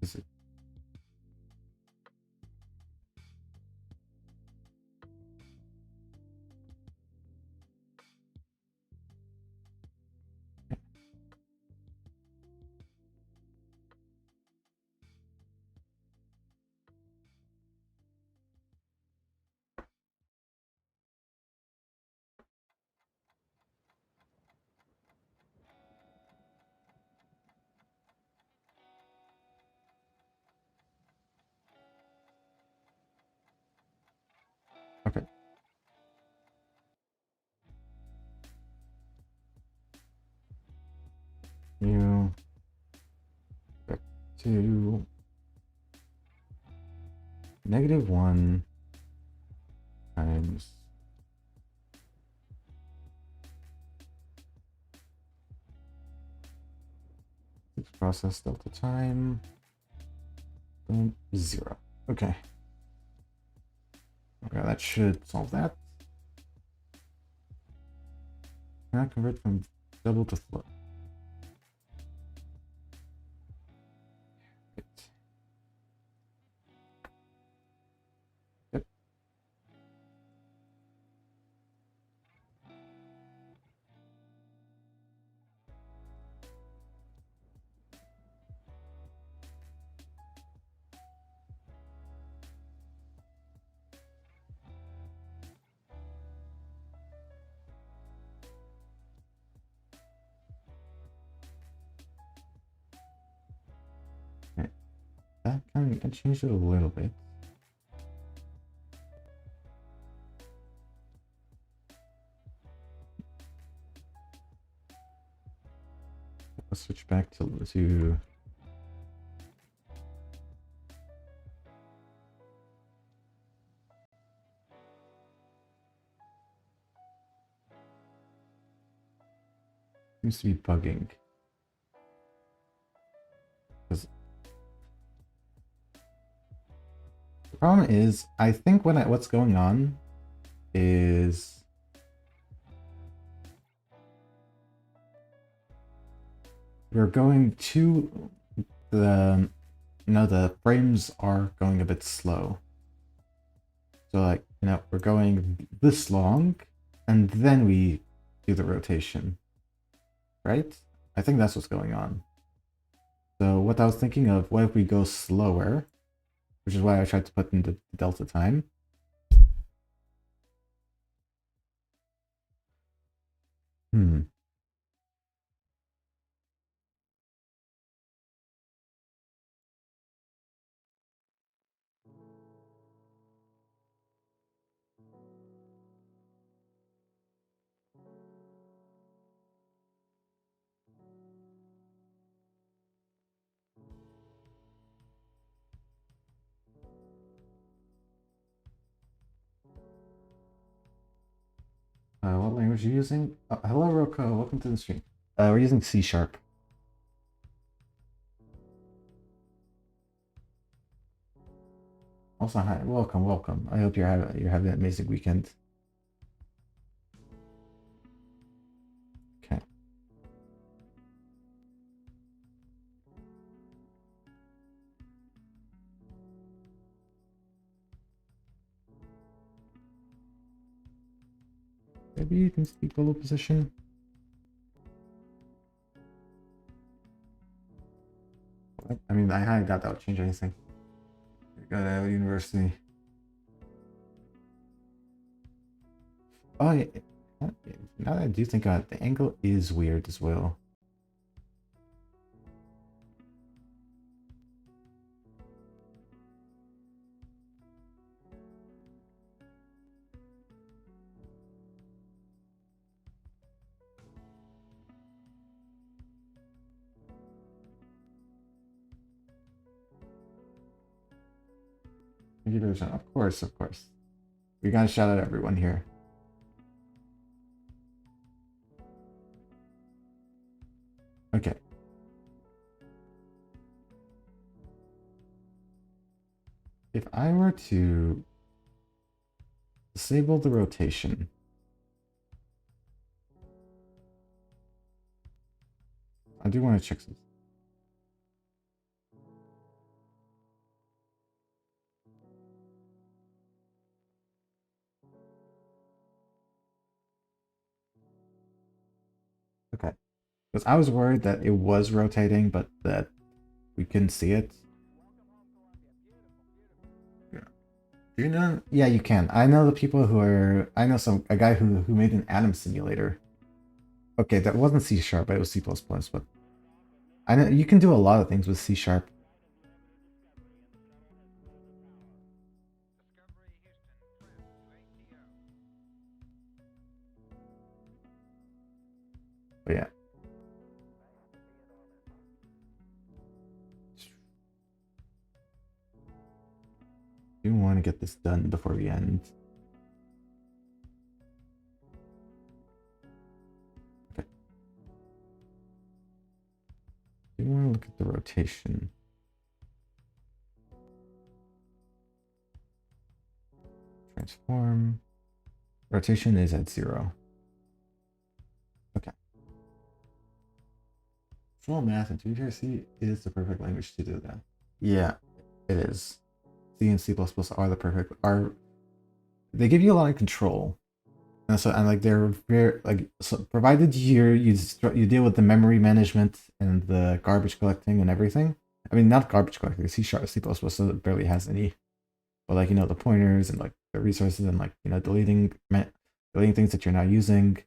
is it okay. You back to -1 times process delta time 0. Okay. Okay, that should solve that. Now convert from double to float. Right. Yep. That kind of changed it a little bit. Let's switch back to seems to be bugging. Because the problem is, I think what's going on is we're going to the frames are going a bit slow. So like, we're going this long and then we do the rotation. Right? I think that's what's going on. So what I was thinking of, what if we go slower, which is why I tried to put in the delta time. What language are you using? Oh, hello, Roko. Welcome to the stream. We're using C#. Also, hi. Welcome. I hope you're having an amazing weekend. Okay. Maybe you can speak below position. I mean, I highly doubt that would change anything. You got out of university. Oh, yeah. Now that I do think about it, the angle is weird as well. Of course. We gotta shout out everyone here. Okay. If I were to disable the rotation, I do want to check this. Okay. Because I was worried that it was rotating, but that we couldn't see it. Yeah. Do you know? Yeah, you can. I know the people who are. I know a guy who made an atom simulator. Okay, that wasn't C#, but it was C++. But I know you can do a lot of things with C#. But yeah. Do want to get this done before we end. Okay. Do want to look at the rotation. Transform. Rotation is at 0. Okay. Full math and 2GRC is the perfect language to do that. Yeah, it is. C and C++ are the perfect. They give you a lot of control, and like they're very so provided you deal with the memory management and the garbage collecting and everything. I mean, not garbage collecting. C# C++ barely has any, but like the pointers and like the resources and like deleting things that you're not using.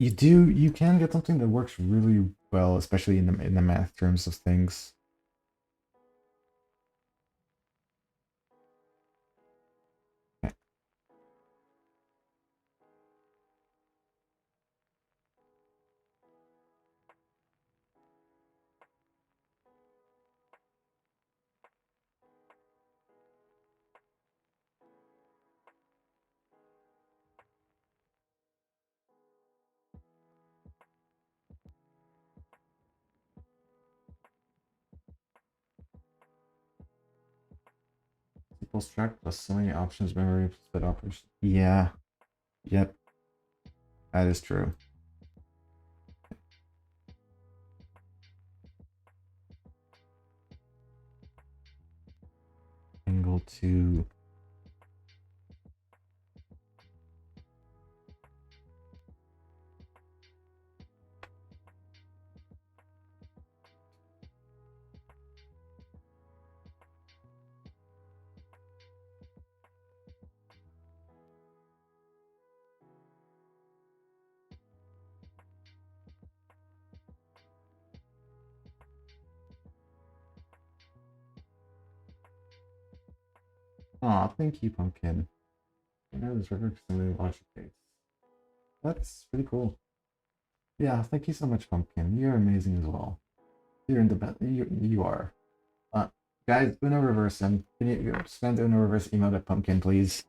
You can get something that works really well, especially in the math terms of things. pulse track plus so many options, memory, split operation. Yeah. Yep. That is true. Angle 2. Aw, thank you, Pumpkin. That was perfect for somebody to watch your face. That's pretty cool. Yeah, thank you so much, Pumpkin. You're amazing as well. You're in the best. You are. Uh, guys, Uno reverse him. Can you spend Uno reverse emote at Pumpkin, please?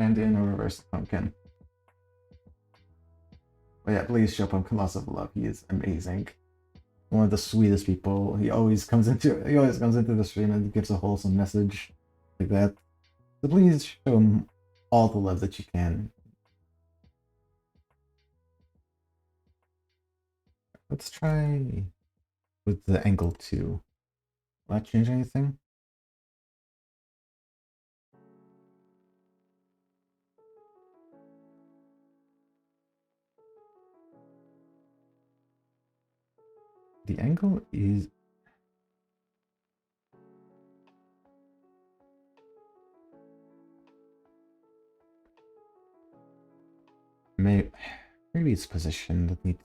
Spend Uno reverse Pumpkin. But yeah, please show Pumpkin lots of love. He is amazing. One of the sweetest people. He always comes into the stream and gives a wholesome message like that. So please show him all the love that you can. Let's try with the angle 2. Will that change anything? The angle is... maybe it's position that needs...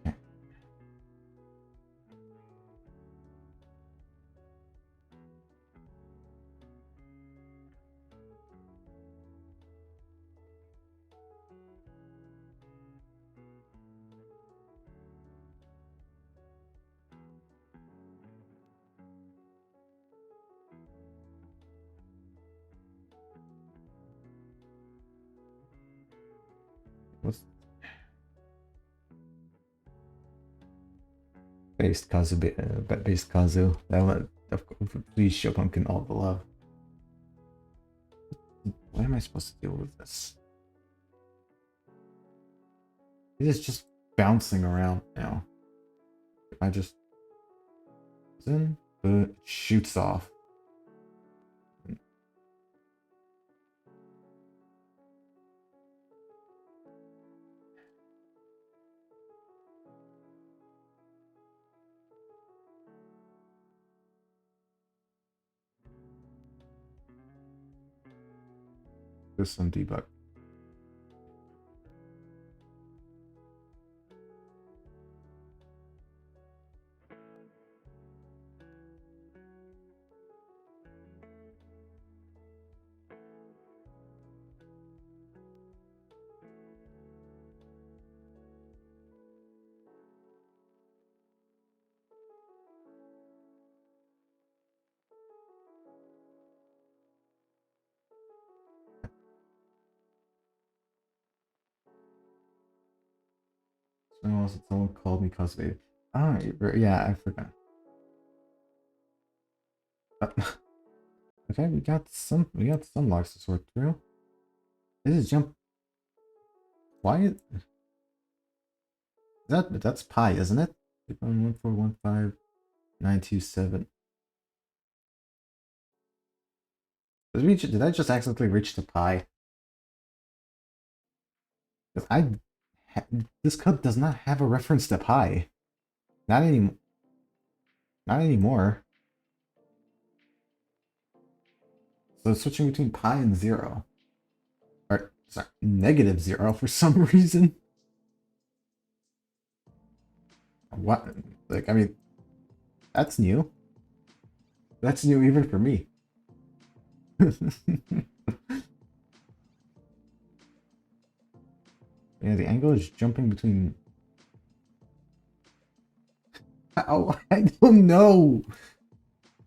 Okay. What's... based Kazu, based Kazu. That one, please show Pumpkin all the love. What am I supposed to deal with this? It is just bouncing around now. If I just... then it shoots off. Do some debug. Someone called me Cosby. Oh, yeah, I forgot. Okay, we got some locks to sort through. This is jump. Why? That's pi, isn't it? 1415927. Did I just accidentally reach the pi? Because this code does not have a reference to pi. Not anymore. Not anymore. So it's switching between pi and 0. Sorry, -0 for some reason. What? Like, I mean, that's new. That's new even for me. Yeah, the angle is jumping between. Oh, I don't know.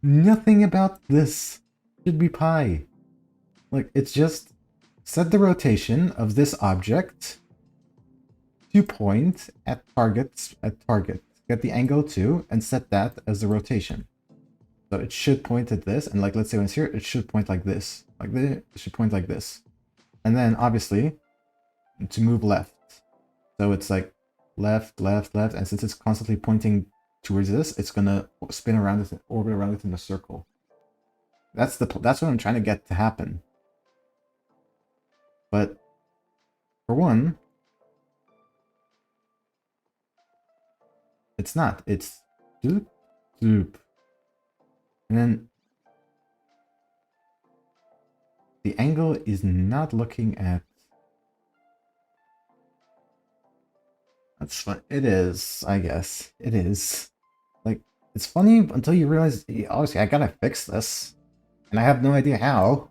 Nothing about this should be pi. Like, it's just set the rotation of this object to point at target. Get the angle to, and set that as the rotation. So it should point at this, and like, let's say when it's here, it should point like this. Like this, it should point like this. And then, obviously, to move left. So it's like left, left, left, and since it's constantly pointing towards this, it's gonna spin around it, orbit around it in a circle. That's what I'm trying to get to happen. But for one, it's not. It's doop, doop. And then the angle is not looking at. That's fun. It is, I guess. It is. Like, it's funny until you realize, obviously, I gotta fix this. And I have no idea how.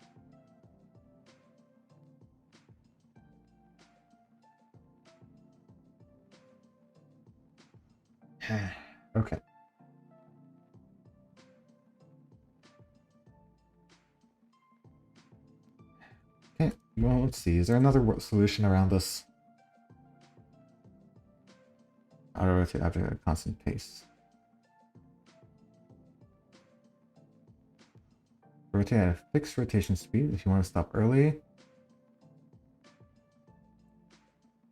Okay. Okay, well, let's see. Is there another solution around this? Auto rotate object at a constant pace. Rotate at a fixed rotation speed if you want to stop early.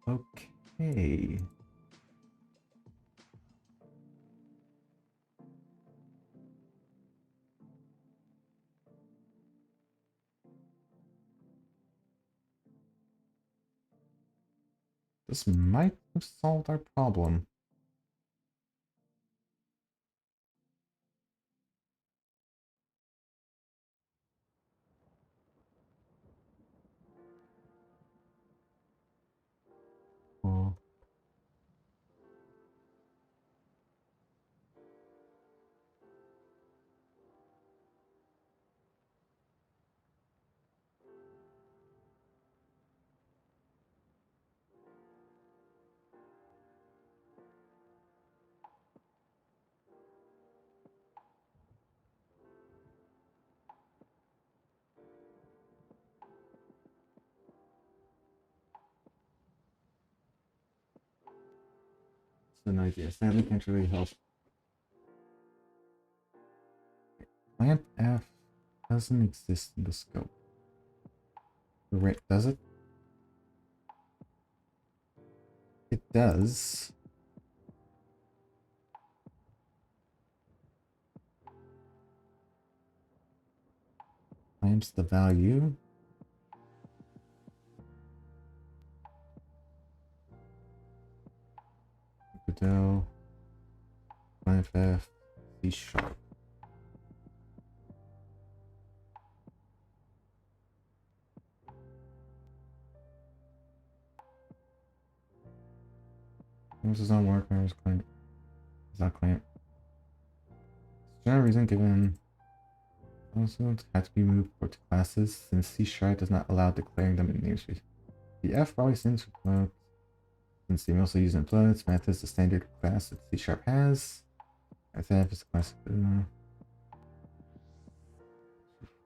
Okay. This might have solved our problem. Cool. It's an idea. Sadly, can't really help. Clamp F doesn't exist in the scope. Right, does it? It does. Times the value. Godot. Clamp F. C#. This does not work. There's clamp. It's not clamp. General reason given. Also had to be moved to classes since C# does not allow declaring them in namespace. The F probably stands for float. Since they mostly use in floats, math is the standard class that C# has. F is a class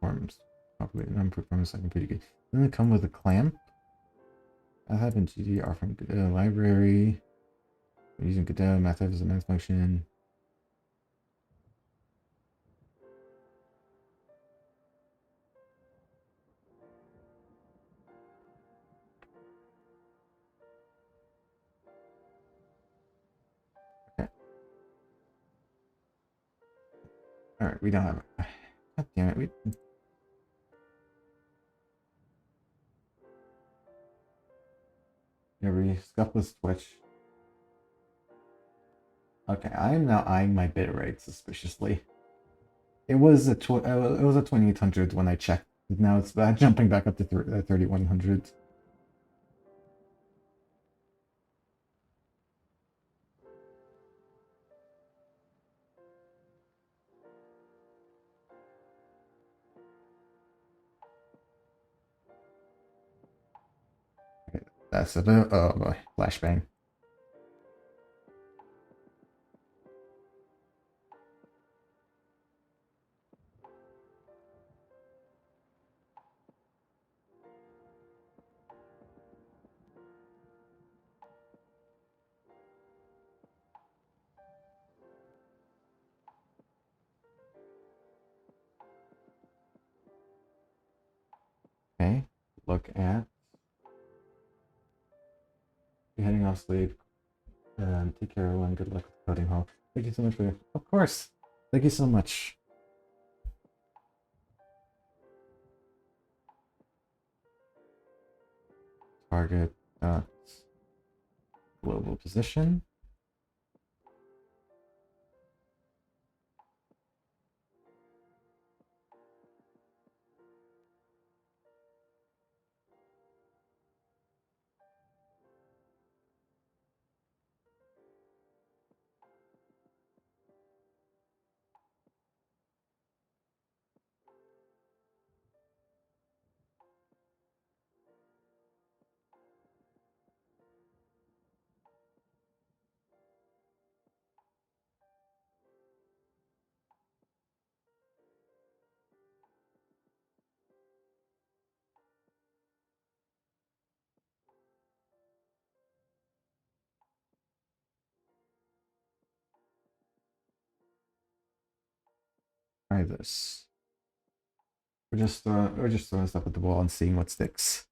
performs properly. Non-performance looking pretty good. Then they come with a clamp. I have in GD are from Godot library. We're using Godot. Math is a math function. Alright, we don't have it. God damn it, we scuff with Twitch. Okay, I am now eyeing my bitrate suspiciously. It was a 2800 when I checked. Now it's jumping back up to 3100. That's a bit. Oh boy, flashbang. Okay, look at you heading off sleep. Take care, everyone. Good luck with the coding hall. Thank you so much for. Of course. Thank you so much. Target global position. Try this. We're just throwing stuff at the wall and seeing what sticks.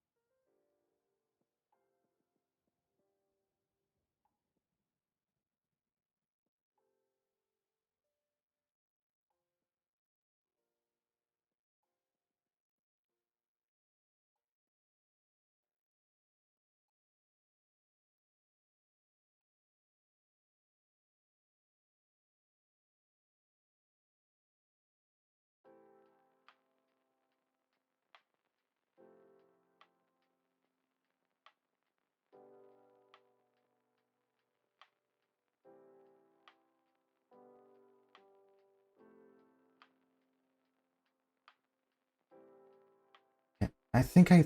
I think I.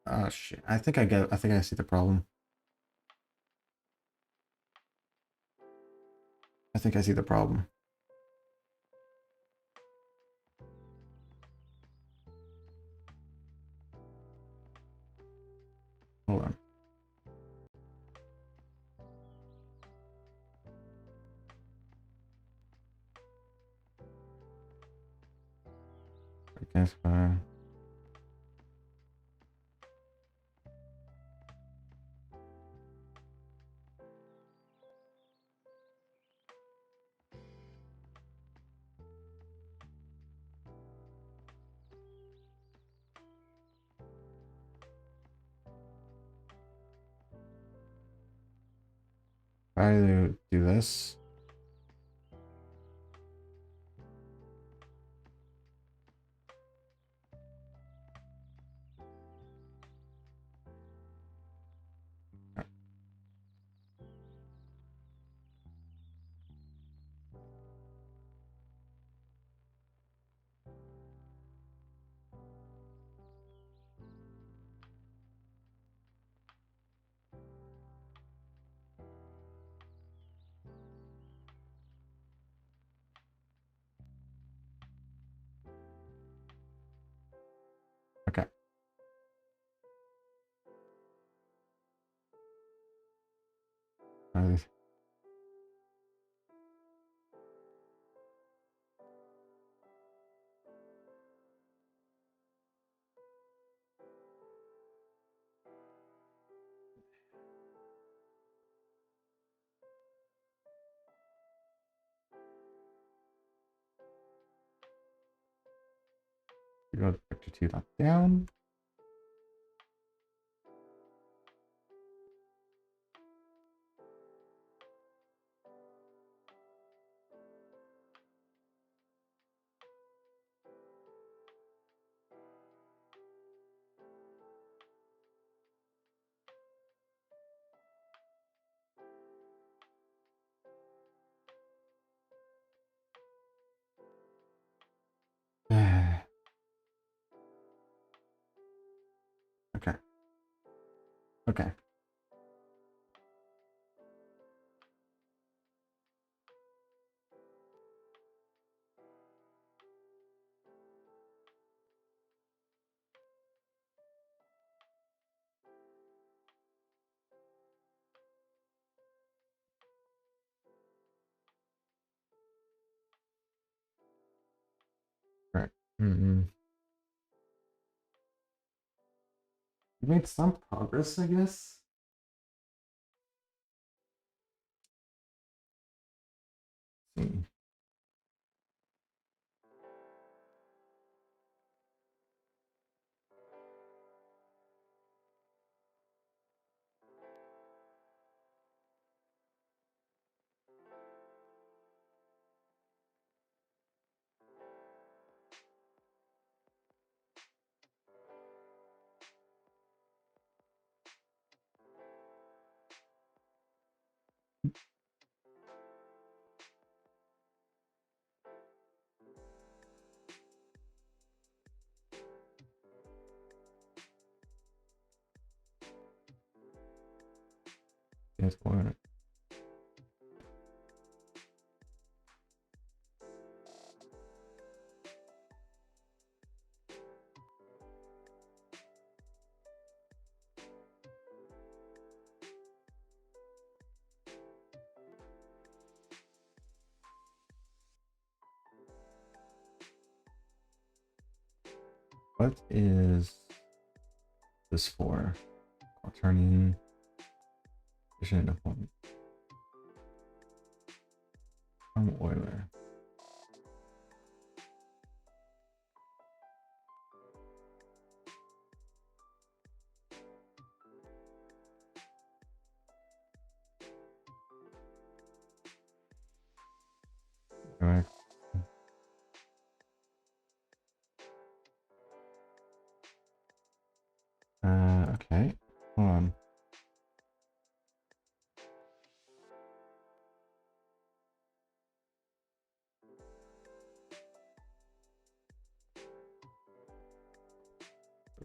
Oh shit! I think I get. I think I see the problem. I think I see the problem. Hold on. I guess. Try to do this. Okay. Uh, we go vector 2 dot down. Okay. Okay. Mm-mm. We made some progress, I guess. Let's see. Yes, corner. What is this for? Turning vision into point. From Euler. Correct. Okay. Hold on.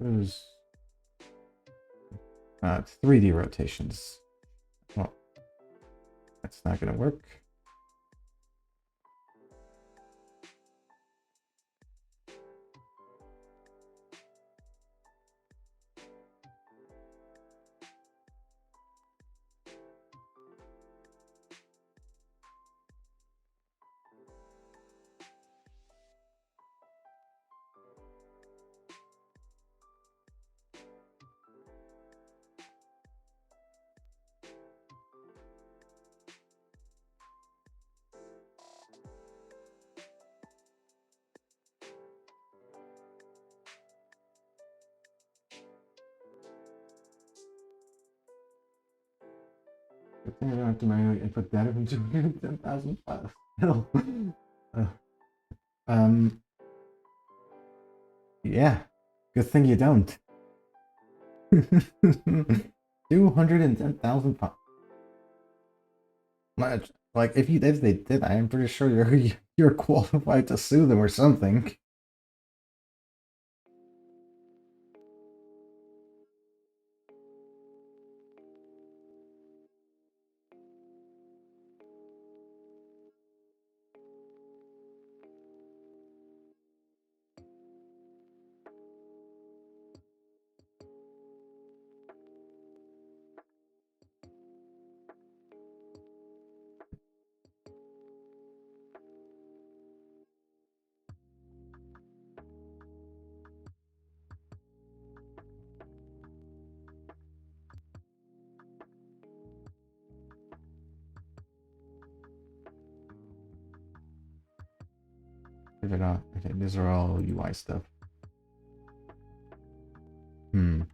There's 3D rotations. Well, that's not gonna work. Good thing I don't have to manually input data from 210,000 files. No. Uh, um. Yeah. Good thing you don't. 210,000 files. Much. Like if they did, I am pretty sure you're qualified to sue them or something. If it not, okay, these are all UI stuff. Hmm.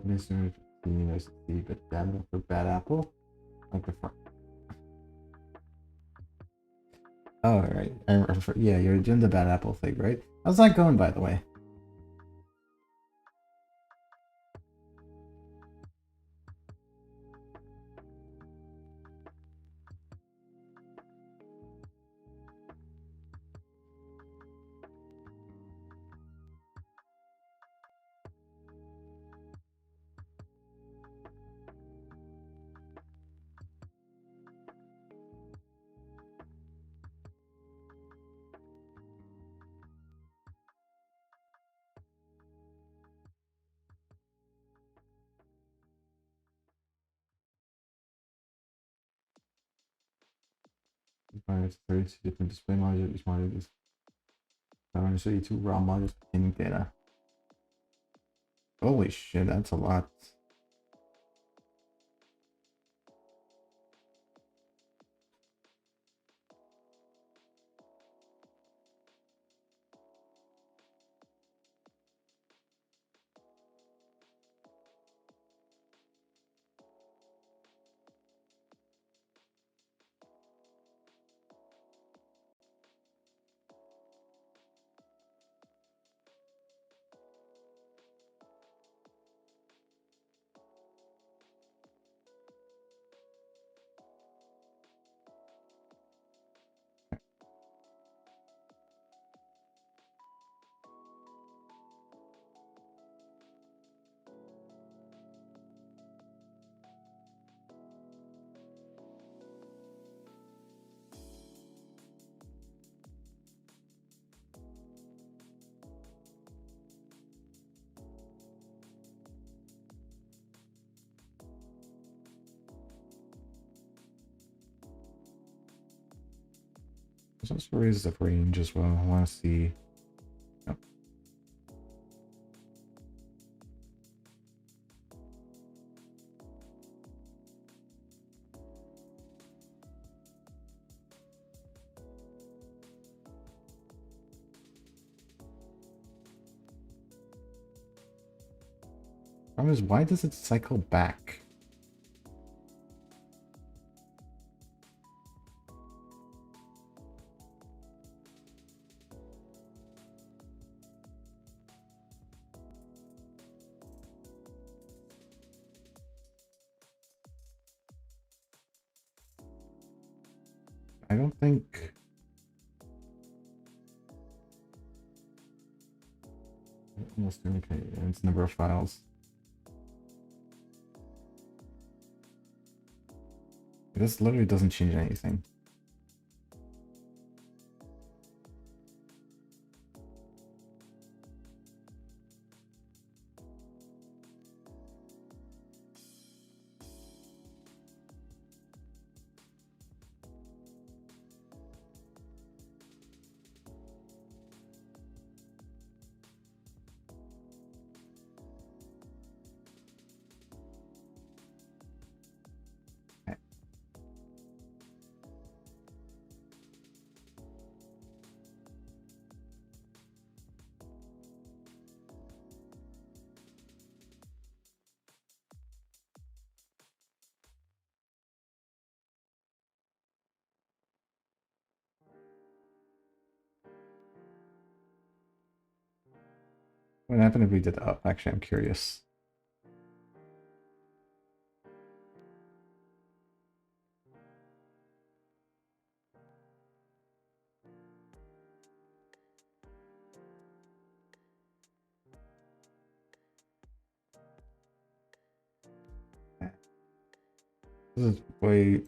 Listener, but damn for bad apple. Like the front. Oh, right. Yeah, you're doing the bad apple thing, right? How's that going, by the way? by 32 different display modules. Each module is 532 raw modules containing data. Holy shit, that's a lot. This also raises the range as well. I want to see. Yep. Problem is, why does it cycle back? I don't think. Almost okay. It's number of files. This literally doesn't change anything. What happened if we did up? Actually, I'm curious. This is way.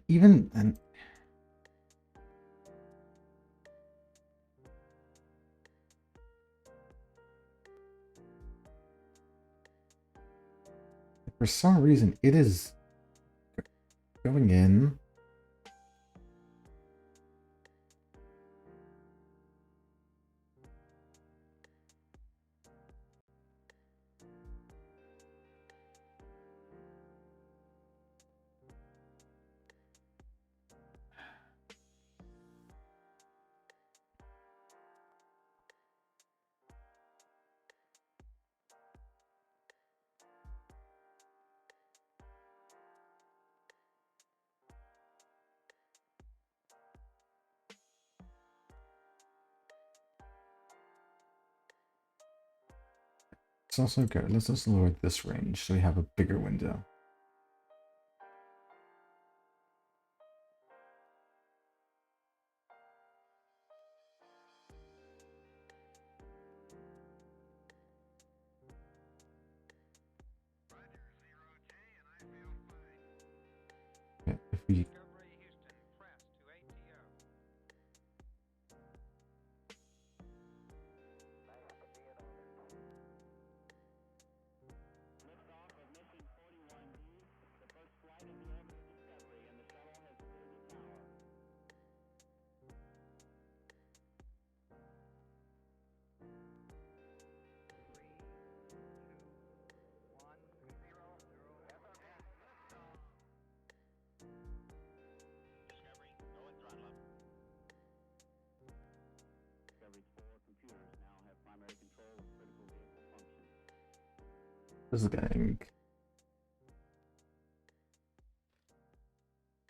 Even and for some reason it is going in. It's also good. Let's just lower this range so we have a bigger window. This is getting...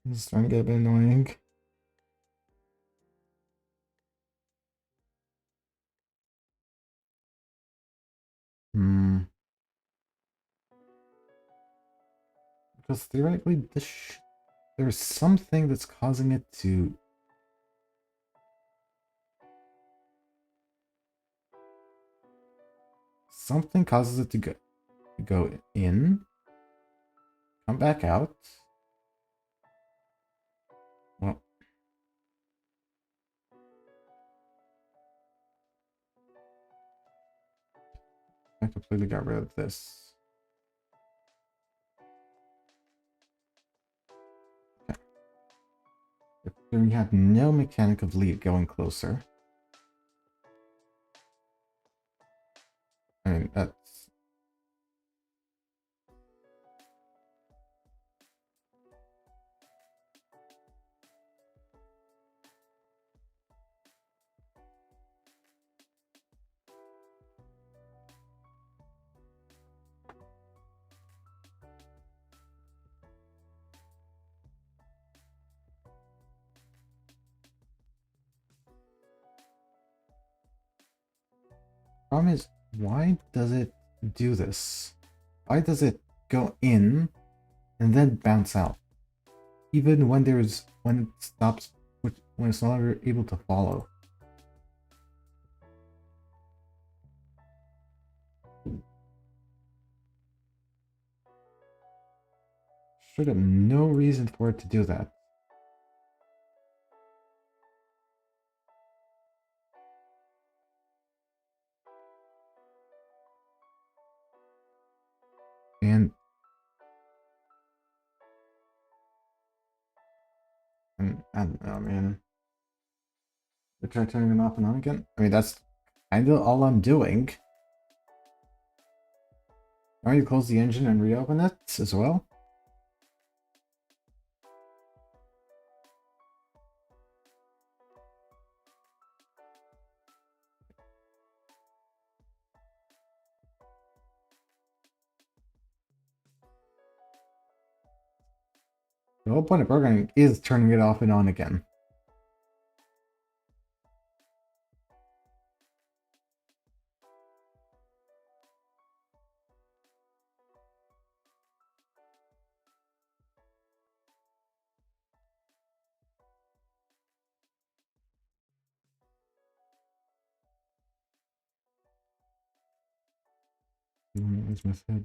This is starting to get a bit annoying. Because theoretically, there's something that's causing it to... Something causes it to go in, come back out. Well, I completely got rid of this. Okay. If we have no mechanic of lead going closer. I mean, that's... Problem is, why does it do this? Why does it go in and then bounce out? Even when when it stops, when it's no longer able to follow. Should have no reason for it to do that. And I don't know, man. We try turning it off and on again. I mean, that's kind of all I'm doing. Now you close the engine and reopen it as well. The whole point of programming is turning it off and on again. Where's my head?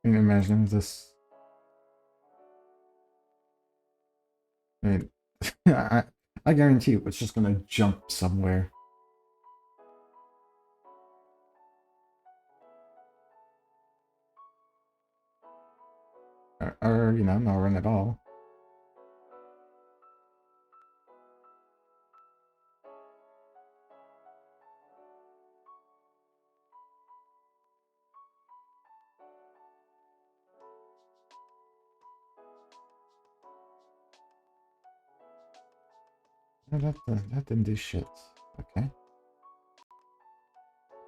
Can you imagine this? I mean, I guarantee you it's just gonna jump somewhere. Or you know, not run at all. No, that didn't do shit. Okay.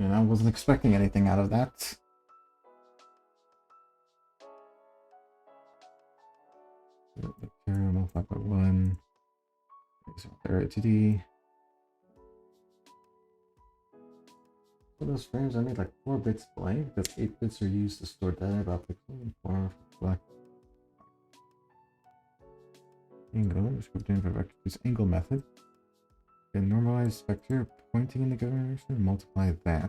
You know, I wasn't expecting anything out of that. Caramel 5.1. TD. For those frames, I need like 4 bits blank, because 8 bits are used to store data about pixel and 4 black. Angle, script in for vector use angle method. And normalize vector pointing in the given direction and multiply that.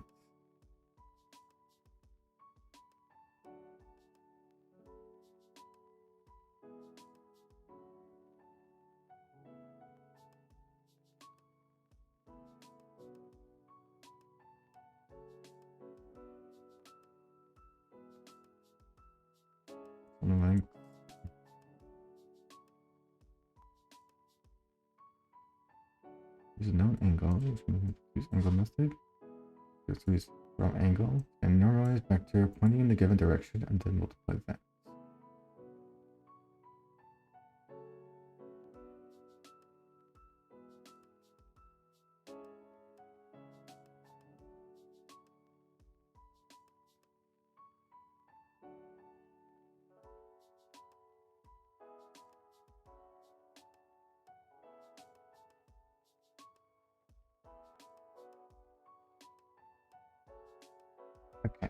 use angle method. Just use from angle and normalize vector pointing in the given direction and then multiply that. Okay.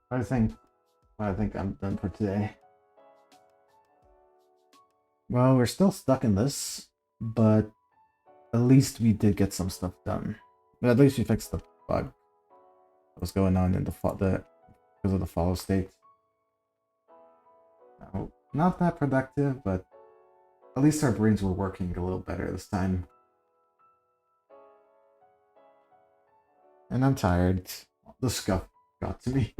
I think I'm done for today. Well, we're still stuck in this, but at least we did get some stuff done. But at least we fixed the bug that was going on in because of the follow state. No, not that productive, but at least our brains were working a little better this time. And I'm tired. The scuff got to me.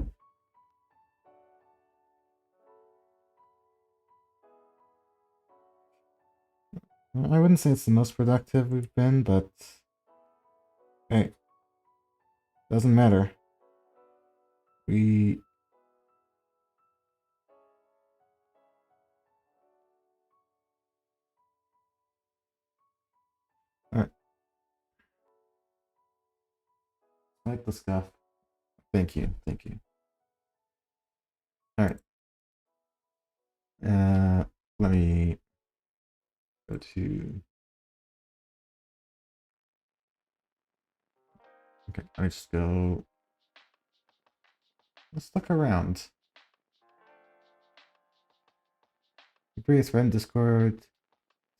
I wouldn't say it's the most productive we've been, but hey, doesn't matter. We Alright. Like the scuff. Thank you. Alright. Let me go to... Okay, let me just go... Let's look around. Previous friend Discord.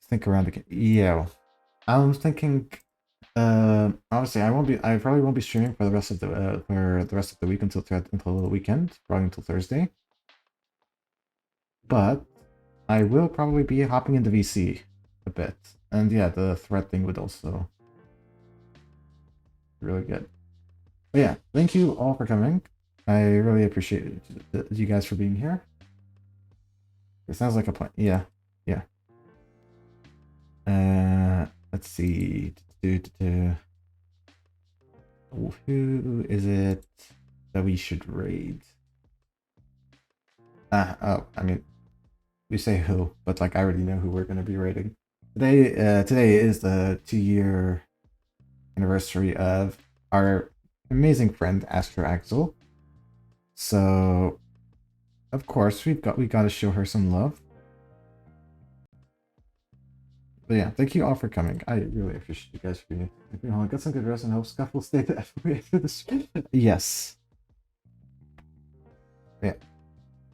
Think around again. Yeah. I'm thinking obviously I probably won't be streaming for the rest of the week until the weekend, probably until Thursday. But I will probably be hopping into VC a bit. And yeah, the threat thing would also be really good. But yeah, thank you all for coming. I really appreciate you guys for being here. It sounds like a plan. Yeah. Let's see. Who is it that we should raid? I mean, we say who, but like I already know who we're gonna be raiding. Today is the 2-year anniversary of our amazing friend Astro Axel. So, of course, we got to show her some love. But yeah, thank you all for coming. I really appreciate you guys for being here. Hold on, get some good rest and hope Scuff will stay the FOA after the stream. Yes. Yeah.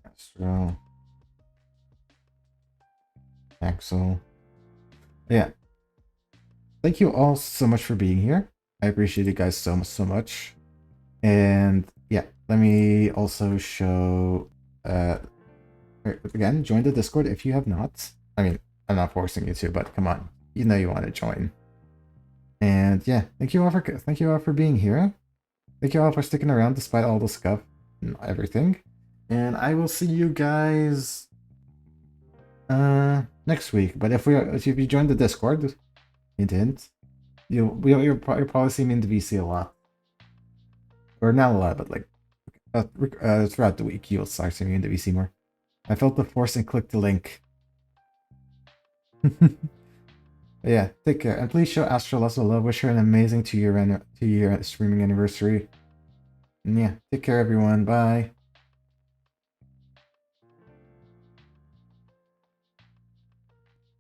Astro. Axel. Yeah. Thank you all so much for being here. I appreciate you guys so much. And yeah, let me also show again, join the Discord if you have not. I mean, I'm not forcing you to, but come on, you know you want to join. And yeah, thank you all for being here. Thank you all for sticking around despite all the scuff and everything. And I will see you guys next week. But if you joined the Discord, you didn't. You'll probably see me in the VC a lot, or not a lot, but like throughout the week you'll start seeing me in the VC more. I felt the force and clicked the link. Yeah, take care, and please show Astro lots of love. Wish her an amazing 2-year streaming anniversary. And yeah, take care everyone. Bye.